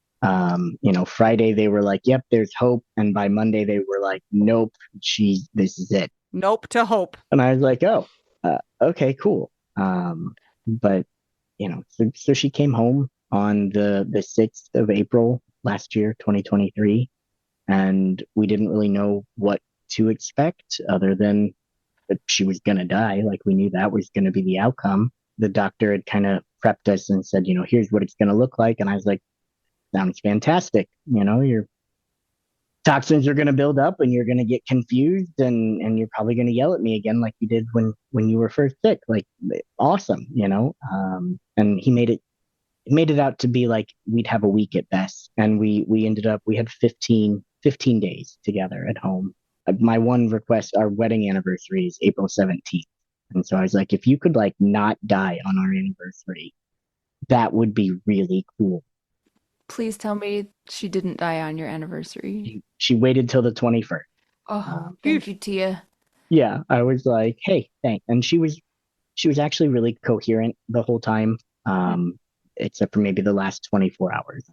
Friday they were like, "Yep, there's hope," and by Monday they were like, "Nope, this is it." Nope to hope. And I was like, "Oh, okay, cool." But so she came home on the 6th of April last year, 2023, and we didn't really know what to expect other than that she was gonna die. Like we knew that was gonna be the outcome. The doctor had kind of prepped us and said, here's what it's gonna look like, and I was like, sounds fantastic. Your toxins are going to build up and you're going to get confused and you're probably going to yell at me again like you did when you were first sick. Like awesome. And he made it out to be like we'd have a week at best, and we ended up we had 15 days together at home. My one request, our wedding anniversary is April 17th, and so I was like, if you could like not die on our anniversary, that would be really cool. Please tell me she didn't die on your anniversary. She waited till the 21st. Oh, Um, thank you, Tia. yeah, I was like, hey, thanks. And she was actually really coherent the whole time, um, except for maybe the last 24 hours.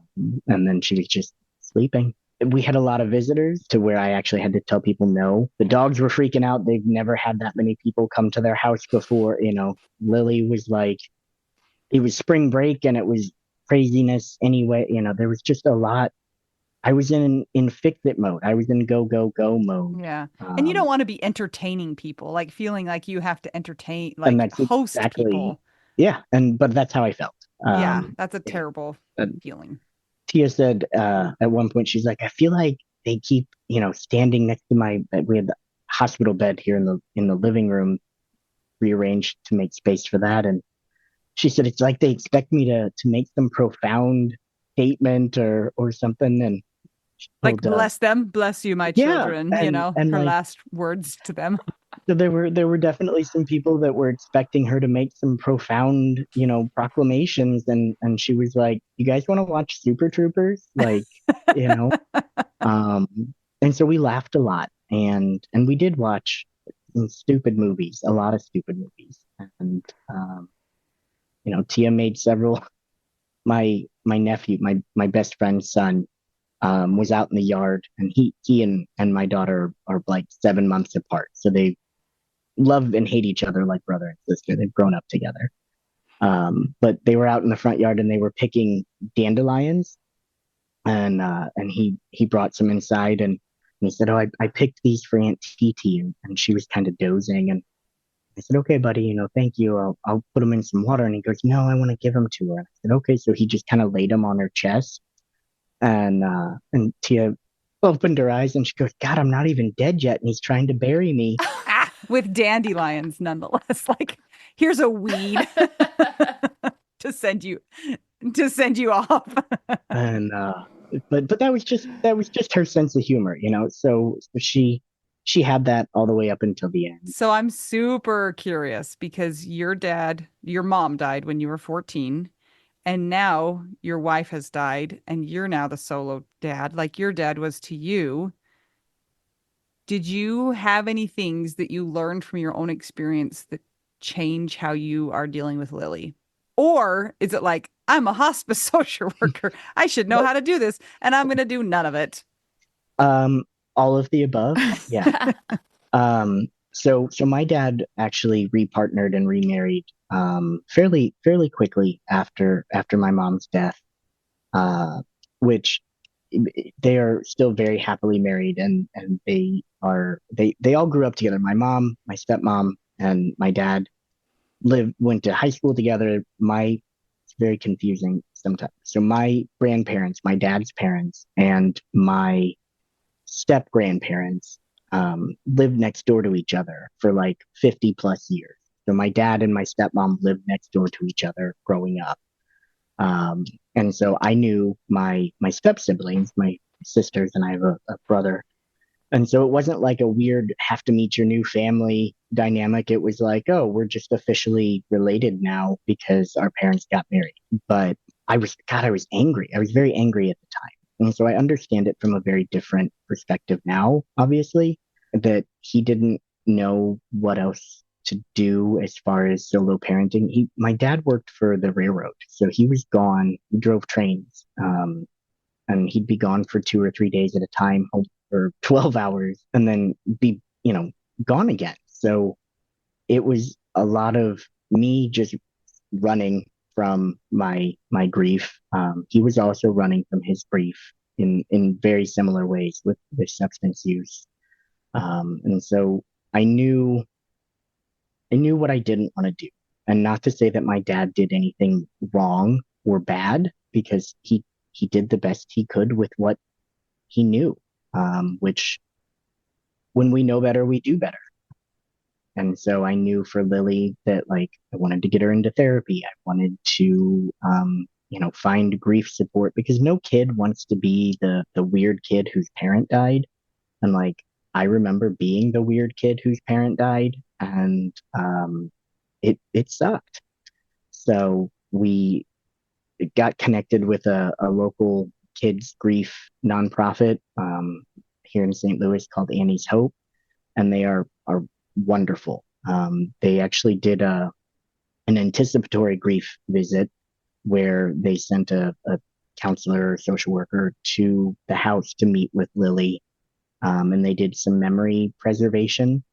And then she was just sleeping. We had a lot of visitors to where I actually had to tell people no. The dogs were freaking out. They've never had that many people come to their house before. Lily was like, it was spring break and it was craziness anyway. There was just a lot. I was in fix it mode. I was in go, go, go mode. Yeah. And you don't Um, want to be entertaining people, like feeling like you have to entertain, and like that's host exactly, people. yeah. But that's how I felt. Yeah, that's a You know, terrible and feeling. Tia said at one point, she's like, I feel like they keep, standing next to my bed. We had the hospital bed here in the living room, rearranged to make space for that. And she said it's like they expect me to make some profound statement or something. And she Like, told, bless them, bless you, my yeah, children, and her like, last words to them. so there were definitely some people that were expecting her to make some profound, proclamations, and she was like, "You guys want to watch Super Troopers?" Like, you know, um, and so we laughed a lot, and we did watch some stupid movies, a lot of stupid movies, and Tia made several. My nephew, my best friend's son, was out in the yard, and he and my daughter are like 7 months apart, so they love and hate each other like brother and sister. They've grown up together. But they were out in the front yard and they were picking dandelions, and he brought some inside, and he said, "Oh, I picked these for Aunt Titi," and she was kind of dozing, and I said, "Okay, buddy, thank you. I'll put them in some water." And he goes, "No, I want to give them to her." And I said, "Okay." So he just kind of laid them on her chest, and Tia opened her eyes and she goes, "God, I'm not even dead yet, and he's trying to bury me." Ah, with dandelions, nonetheless. Like, here's a weed to send you off. And but that was just her sense of humor, so she had that all the way up until the end. So I'm super curious because your mom died when you were 14, and now your wife has died, and you're now the solo dad, like your dad was to you. Did you have any things that you learned from your own experience that change how you are dealing with Lily? Or is it like, I'm a hospice social worker. I should know Nope. how to do this, and I'm going to do none of it. um all of the above, yeah. So my dad actually repartnered and remarried fairly quickly after my mom's death, uh which they are still very happily married, and they all grew up together. My mom, my stepmom, and my dad went to high school together. It's very confusing sometimes. So my grandparents, my dad's parents, and my step grandparents lived next door to each other for like 50 plus years. So my dad and my stepmom lived next door to each other growing up. Um, and so I knew my step siblings, my sisters, and I have a brother. And so it wasn't like a weird have to meet your new family dynamic. It was like, oh, we're just officially related now because our parents got married. But I was angry. I was very angry at the time. And so I understand it from a very different perspective now, obviously, that he didn't know what else to do as far as solo parenting. My dad worked for the railroad, so he was gone. He drove trains, and he'd be gone for 2 or 3 days at a time, home for 12 hours, and then be, gone again. So it was a lot of me just running from my grief. He was also running from his grief in very similar ways with substance use. And so I knew I knew what I didn't want to do. And not to say that my dad did anything wrong or bad, because he did the best he could with what he knew. Which when we know better, we do better. And so I knew for Lily that, like, I wanted to get her into therapy. I wanted to, find grief support, because no kid wants to be the weird kid whose parent died. And like, I remember being the weird kid whose parent died, and it sucked. So we got connected with a local kids grief nonprofit here in St. Louis called Annie's Hope, and they are wonderful. They actually did an anticipatory grief visit where they sent a counselor or social worker to the house to meet with Lily, and they did some memory preservation.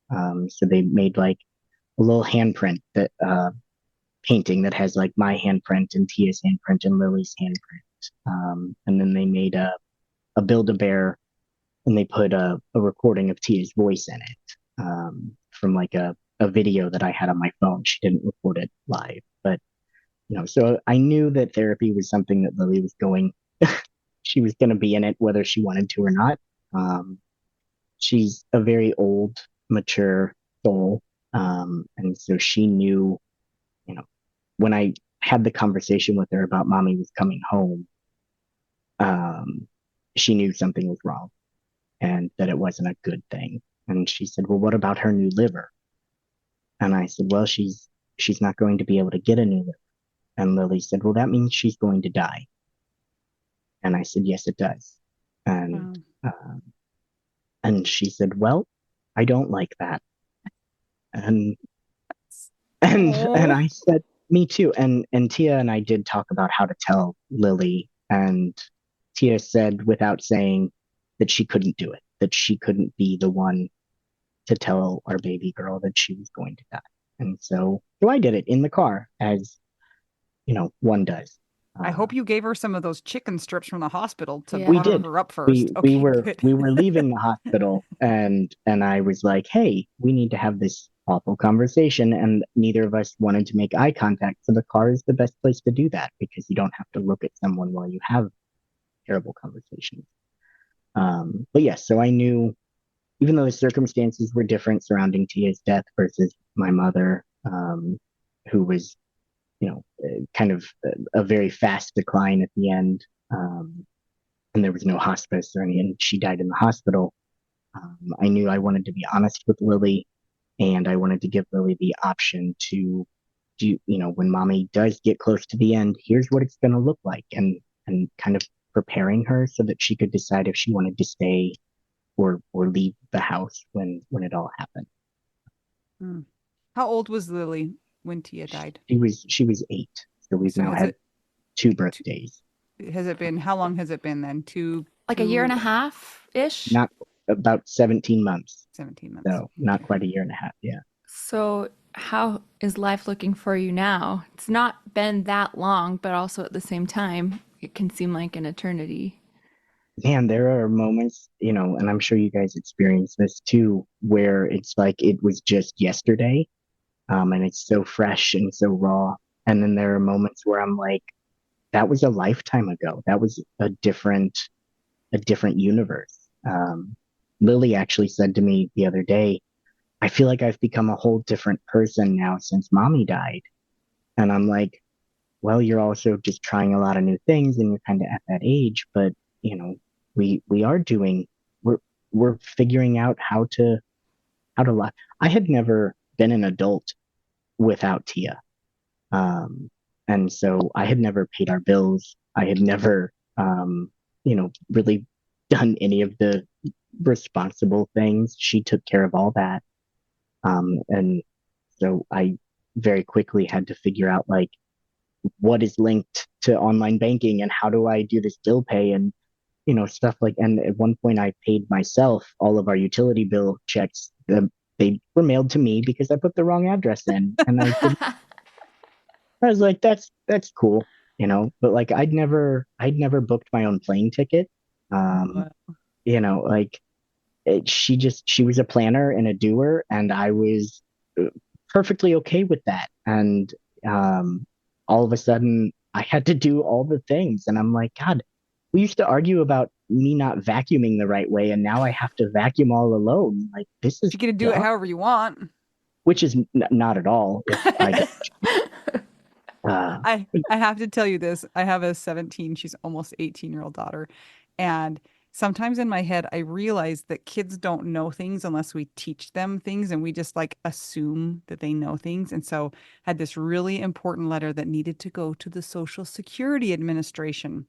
So they made like a little handprint that painting that has like my handprint and Tia's handprint and Lily's handprint. And then they made a Build-A-Bear, and they put a recording of Tia's voice in it, from like a video that I had on my phone. She didn't record it live, but so I knew that therapy was something that Lily was going, she was going to be in it whether she wanted to or not. Um, she's a very old, mature soul. And so she knew, you know, when I had the conversation with her about mommy was coming home, um, she knew something was wrong and that it wasn't a good thing. And she said, "Well, what about her new liver?" And I said, "Well, she's not going to be able to get a new liver." And Lily said, "Well, that means she's going to die." And I said, "Yes, it does." And Wow. um, and she said, "Well, I don't like that." And and Oh, I said, "Me too." And Tia and I did talk about how to tell Lily, and Tia said without saying that she couldn't do it, that she couldn't be the one to tell our baby girl that she was going to die. And so I did it in the car, as one does. I Uh, hope you gave her some of those chicken strips from the hospital to we Yeah. butter did. her up We first. we Okay, were good. we were leaving the hospital, and I was like, "Hey, we need to have this awful conversation." And neither of us wanted to make eye contact. So the car is the best place to do that, because you don't have to look at someone while you have terrible conversations. But yes, so I knew, even though the circumstances were different surrounding Tia's death versus my mother, who was, kind of a very fast decline at the end. And there was no hospice or anything. She died in the hospital. I knew I wanted to be honest with Lily, and I wanted to give Lily the option to do, when mommy does get close to the end, here's what it's going to look like, and kind of preparing her so that she could decide if she wanted to stay or leave the house when it all happened. Hmm. How old was Lily when Tia died? She was 8, so we've So now had two t- birthdays. has it been, how long has it been then? Like a year and a half ish. Not about 17 months, 17 months. so not Okay. quite a year and a half. Yeah. So, how is life looking for you now? It's not been that long, but also at the same time, it can seem like an eternity. Man, there are moments, and I'm sure you guys experience this too, where it's like it was just yesterday, and it's so fresh and so raw. And then there are moments where I'm like, that was a lifetime ago. That was a different universe. Lily actually said to me the other day, "I feel like I've become a whole different person now since mommy died." And I'm like, "Well, you're also just trying a lot of new things, and you're kind of at that age, but you know, we are doing, we're we're figuring out how to live." I had never been an adult without Tia. Um, And so I had never paid our bills. I had never, really done any of the responsible things. She took care of all that. And so I very quickly had to figure out like what is linked to online banking and how do I do this bill pay and stuff like. And at one point, I paid myself all of our utility bill checks. They were mailed to me because I put the wrong address in, and I was like, that's cool, But like, I'd never booked my own plane ticket. Um, Wow. like she was a planner and a doer, and I was perfectly okay with that. And um, all of a sudden, I had to do all the things, and I'm like, God, we used to argue about me not vacuuming the right way, and now I have to vacuum all alone. Like this is You get to do it dumb, however you want. which is not at all. If I don't, uh, I have to tell you this. I have a 17, she's almost 18-year-old daughter. And sometimes in my head, I realize that kids don't know things unless we teach them things and we just like assume that they know things. And so had this really important letter that needed to go to the Social Security Administration.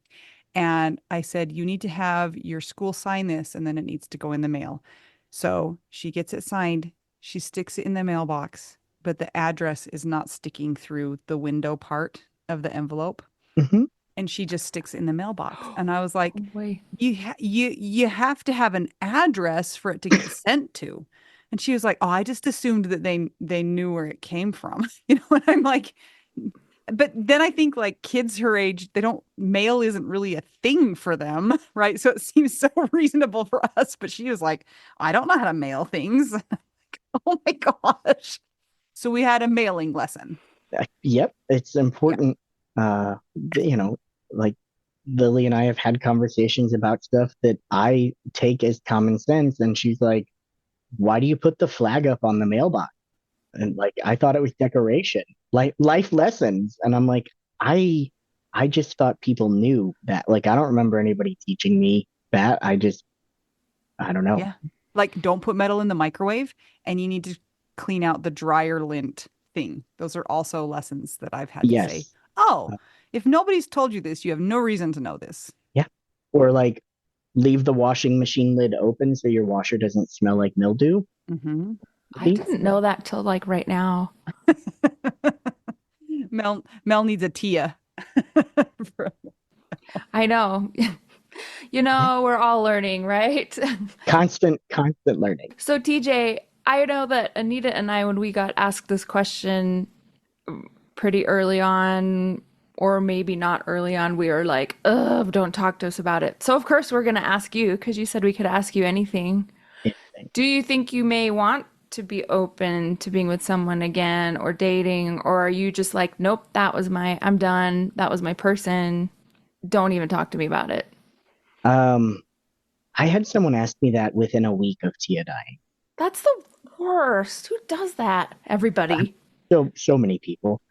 And I said, you need to have your school sign this, and then it needs to go in the mail. So she gets it signed. She sticks it in the mailbox, but the address is not sticking through the window part of the envelope. mhm. And she just sticks it in the mailbox. And I was like, Oh boy. you have to have an address for it to get sent to. And she was like, oh, I just assumed that they knew where it came from. And I'm like, but then I think like kids her age, they don't, mail isn't really a thing for them, right? So it seems so reasonable for us. But she was like, I don't know how to mail things. Oh my gosh. So we had a mailing lesson. Yep, it's Yeah. important. Like Lily and I have had conversations about stuff that I take as common sense, and she's like, "Why do you put the flag up on the mailbox?" And like, I thought it was decoration, like life lessons. And I'm like, I, I just thought people knew that. Like, I don't remember anybody teaching me that. I don't know. Yeah. Like don't put metal in the microwave and you need to clean out the dryer lint thing. Those are also lessons that I've had to say, Yes, oh, uh, if nobody's told you this, you have no reason to know this. yeah. Or like, leave the washing machine lid open so your washer doesn't smell like mildew. Hmm. I Maybe. didn't know that till like right now. Mel needs a Tia. I know. Yeah. We're all learning, right? Constant learning. So, TJ, I know that Anita and I, when we got asked this question pretty early on, or maybe not early on, we were like, ugh, don't talk to us about it. So, of course, we're going to ask you because you said we could ask you anything. Do you think you may want to be open to being with someone again or dating? Or are you just like, nope, I'm done. That was my person. Don't even talk to me about it. Um, I had someone ask me that within a week of Tia dying. That's the worst. Who does that? Everybody. So many people.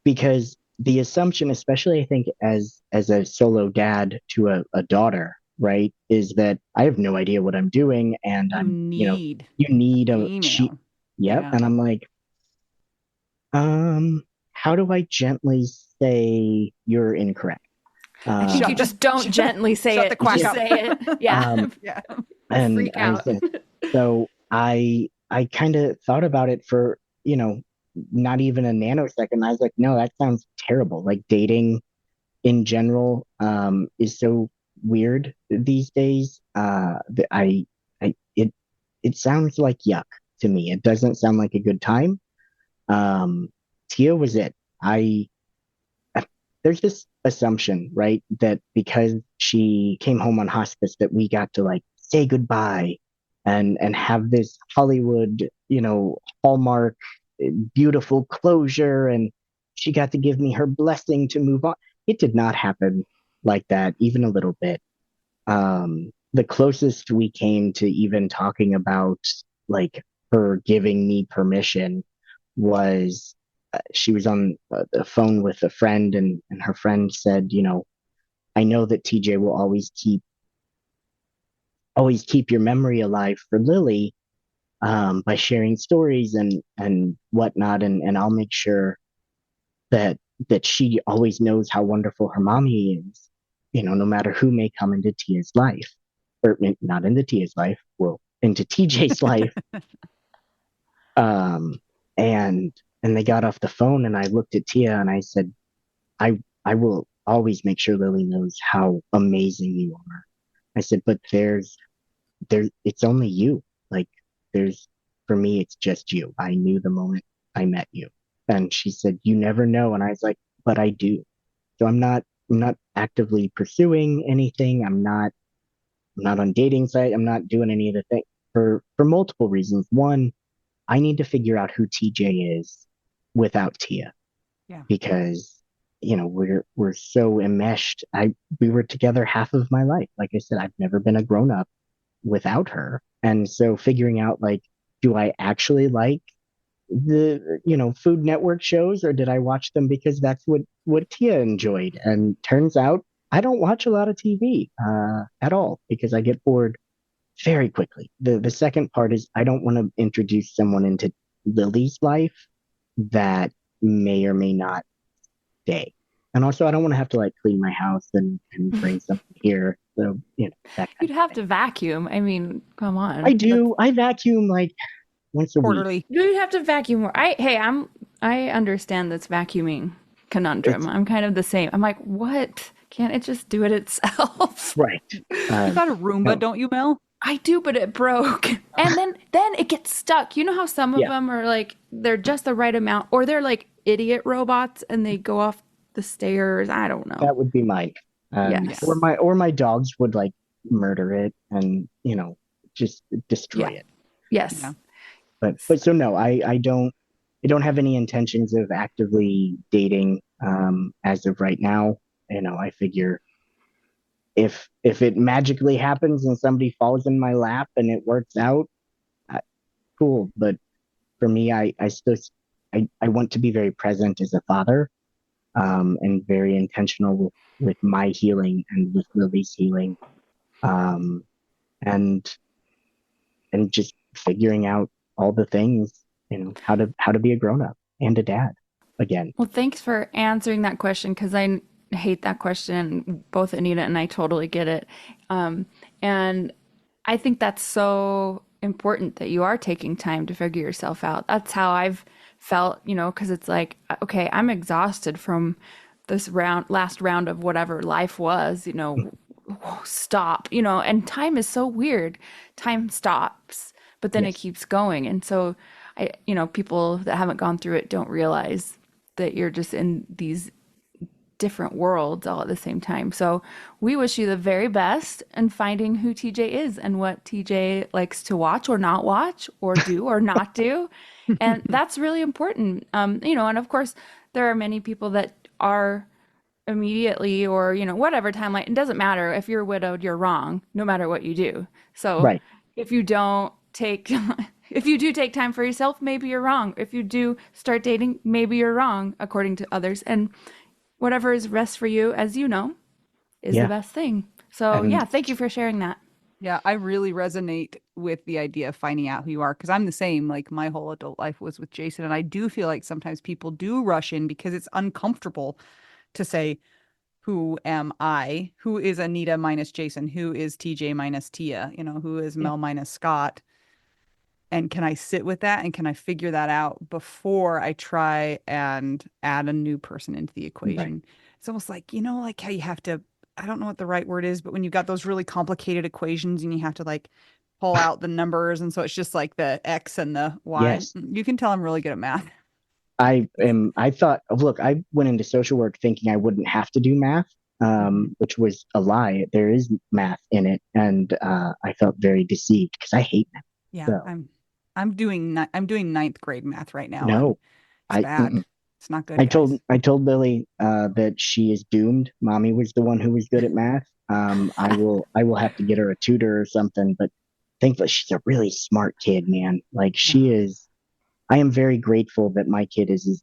Because the assumption, especially I think as a solo dad to a daughter, right, is that I have no idea what I'm doing, and You need you a need a she. female. Yep, Yeah. and I'm like, how do I gently say you're incorrect? I think you Shut Um, the just don't shut, gently say shut the it. quack Just yeah, up. say it. Yeah. um, Yeah. and Freak I out. said, so I kind of thought about it for, not even a nanosecond. I was like, no, that sounds terrible. Like dating in general is so weird these days. That it sounds like yuck to me. It doesn't sound like a good time. Um, Tia was it. I there's this assumption, right, that because she came home on hospice that we got to like say goodbye and have this Hollywood, hallmark beautiful closure, and she got to give me her blessing to move on. It did not happen like that, even a little bit. The closest we came to even talking about like her giving me permission was she was on the phone with a friend, and her friend said, I know that TJ will always keep your memory alive for Lily, by sharing stories and whatnot, and I'll make sure that that she always knows how wonderful her mommy is, no matter who may come into Tia's life, or not into Tia's life, well, into TJ's life. Um, and they got off the phone, and I looked at Tia and I said, I will always make sure Lily knows how amazing you are. I said, but it's only you. Like there's for me, it's just you. I knew the moment I met you. And she said, you never know. And I was like, but I do. So I'm not actively pursuing anything. I'm not on dating site. I'm not doing any of the things for multiple reasons. One, I need to figure out who TJ is without Tia Yeah. because we're so enmeshed. We were together half of my life. Like I said, I've never been a grown up without her. And so figuring out like, do I actually like the Food Network shows, or did I watch them because that's what Tia enjoyed? And turns out I don't watch a lot of TV at all because I get bored very quickly. The second part is I don't want to introduce someone into Lily's life that may or may not stay. And also I don't want to have to like clean my house and bring something here. So, that kind You'd of have thing. to vacuum. I mean, come I on. do. I vacuum like once a week. Quarterly. You'd have to vacuum more. I understand this vacuuming conundrum. It's I'm kind of the same. I'm like, what? Can't it just do it itself? right. You got a Roomba, No, don't you, Mel? I do, but it broke. And then it gets stuck. You know how some of yeah, them are like they're just the right amount or they're like idiot robots and they go off the stairs. I don't know. that would be mine. Yeah. Or Yes. my dogs would like murder it and just destroy Yeah. it. Yeah. Yes. But so no, I don't have any intentions of actively dating as of right now. I figure if it magically happens and somebody falls in my lap and it works out, uh, cool. But for me, I want to be very present as a father, and very intentional with my healing and with Lily's healing, um, and just figuring out all the things, how to be a grown up and a dad again. Well, thanks for answering that question because I hate that question. Both Anita and I totally get it. Um, and I think that's so important that you are taking time to figure yourself out. That's how I've felt, because it's like, okay, I'm exhausted from this last round of whatever life was, stop, and time is so weird. Time stops, but then it Yes, keeps going. And so people that haven't gone through it don't realize that you're just in these different worlds all at the same time. So we wish you the very best in finding who TJ is and what TJ likes to watch or not watch or do or not do. And that's really important. And of course, there are many people that are immediately or, whatever timeline. It doesn't matter. If you're widowed, you're wrong, no matter what you do. So right. if you don't take, if you do take time for yourself, maybe you're wrong. If you do start dating, maybe you're wrong, according to others. And whatever is best for you, as you know, is the Yeah, best thing. So, and yeah, thank you for sharing that. Yeah, I really resonate with the idea of finding out who you are because I'm the same. Like my whole adult life was with Jason, and I do feel like sometimes people do rush in because it's uncomfortable to say, who am I? Who is Anita minus Jason? Who is TJ minus Tia? Who is yeah, Mel minus Scott? And can I sit with that and can I figure that out before I try and add a new person into the right. equation? It's almost like, like how you have to, I don't know what the right word is, but when you've got those really complicated equations and you have to like pull out the numbers. And so it's just like the X and the Y. Yes, You can tell I'm really good at math. I thought, look, I went into social work thinking I wouldn't have to do math, Mhm. which was a lie. There is math in it, and I felt very deceived because I hate math. Yeah, So I'm doing ninth grade math right now and no, it's I bad. mm-mm. It's not good, I guys. told Lily that she is doomed. Mommy was the one who was good at math. I will have to get her a tutor or something. But thankfully, she's a really smart kid, man. Like Yeah. she is. I am very grateful that my kid is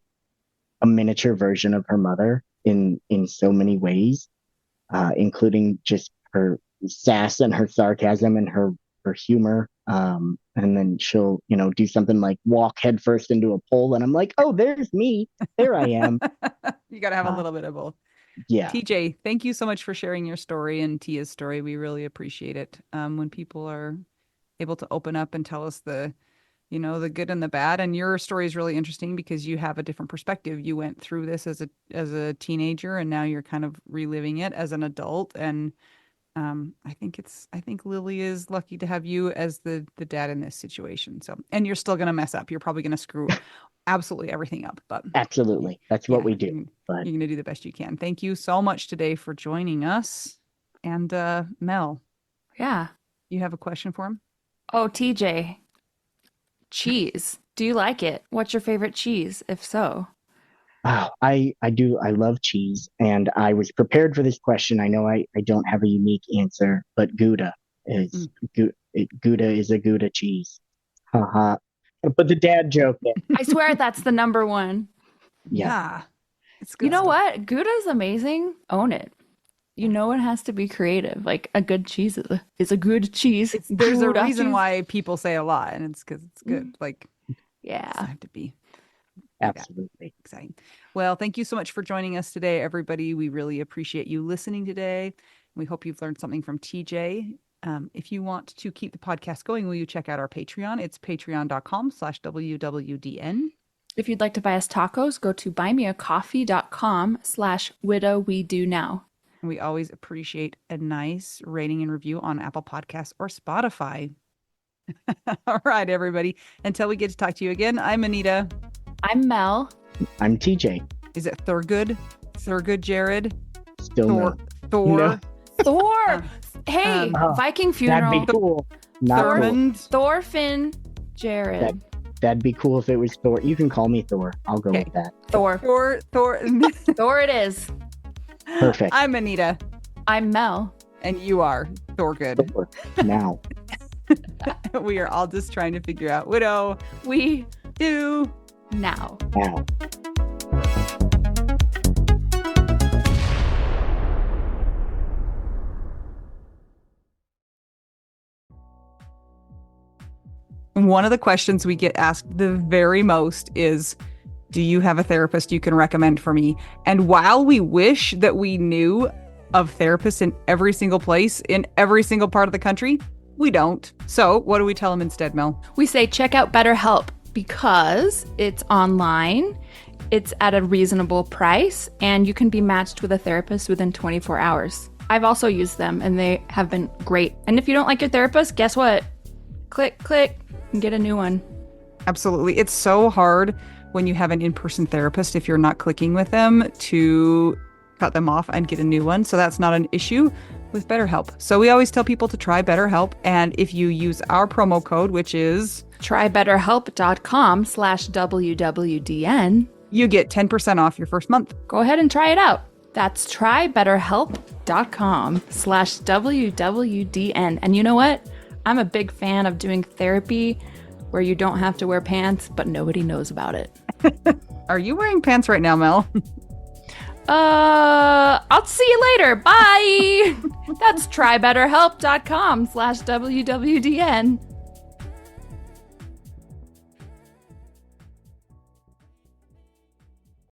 a miniature version of her mother in so many ways, including just her sass and her sarcasm and her humor. And then she'll, do something like walk headfirst into a pole. And I'm like, oh, there's me. There I am. You got to have a Uh, little bit of both. yeah, TJ, thank you so much for sharing your story and Tia's story. We really appreciate it. When people are able to open up and tell us the good and the bad. And your story is really interesting because you have a different perspective. You went through this as a teenager, and now you're kind of reliving it as an adult. And I think Lily is lucky to have you as the dad in this situation. So, and you're still gonna mess up. You're probably gonna screw absolutely everything up, but absolutely. That's what yeah, we do. But you're gonna do the best you can. Thank you so much today for joining us. And Mel, Yeah. you have a question for him? Oh, TJ, cheese. Do you like it? What's your favorite cheese, if so? wow, I do. I love cheese. And I was prepared for this question. I know I don't have a unique answer, but is Mm. Gouda is a Gouda cheese. Haha. I put the dad joke in. I swear that's the number one. Yeah, Yeah, it's You good know stuff. what? Gouda's amazing. Own it. You know it has to be creative. Like a good cheese is a good cheese. There's a Gouda reason cheese. why people say a lot, and it's because it's good. Like, it doesn't Yeah. have to be like that. absolutely. Exciting. Well, thank you so much for joining us today, everybody. We really appreciate you listening today. We hope you've learned something from TJ. If you want to keep the podcast going, will you check out our Patreon? It's patreon.com/WWDN. If you'd like to buy us tacos, go to buymeacoffee.com/widow we do now. And we always appreciate a nice rating and review on Apple Podcasts or Spotify. All right, everybody. Until we get to talk to you again, I'm Anita. I'm Mel. I'm TJ. Is it Thurgood? Thurgood Jared? Still Thor? no. Thor? No. Thor. Hey, Oh, Viking That'd funeral. be cool. Not cool. Thormund? Thorfinn Jared. That'd be cool if it was Thor. You can call me Thor. I'll go Okay. with that. Thor. Thor? Thor it is. Perfect. I'm Anita, I'm Mel. and you are Thorgood. Thor. Now. We are all just trying to figure out widow We do. now. Now. One of the questions we get asked the very most is, do you have a therapist you can recommend for me? And while we wish that we knew of therapists in every single place, in every single part of the country, we don't. So what do we tell them instead, Mel? We say check out BetterHelp because it's online, it's at a reasonable price, and you can be matched with a therapist within 24 hours. I've also used them and they have been great. And if you don't like your therapist, guess what? Click, click, and get a new one. Absolutely. It's so hard when you have an in-person therapist, if you're not clicking with them, to cut them off and get a new one. So that's not an issue with BetterHelp. So we always tell people to try BetterHelp. And if you use our promo code, which is trybetterhelp.com/WWDN, you get 10% off your first month. go ahead and try it out. That's trybetterhelp.com/WWDN. And you know what? I'm a big fan of doing therapy where you don't have to wear pants, but nobody knows about it. Are you wearing pants right now, Mel? I'll see you later. Bye. That's trybetterhelp.com/WWDN.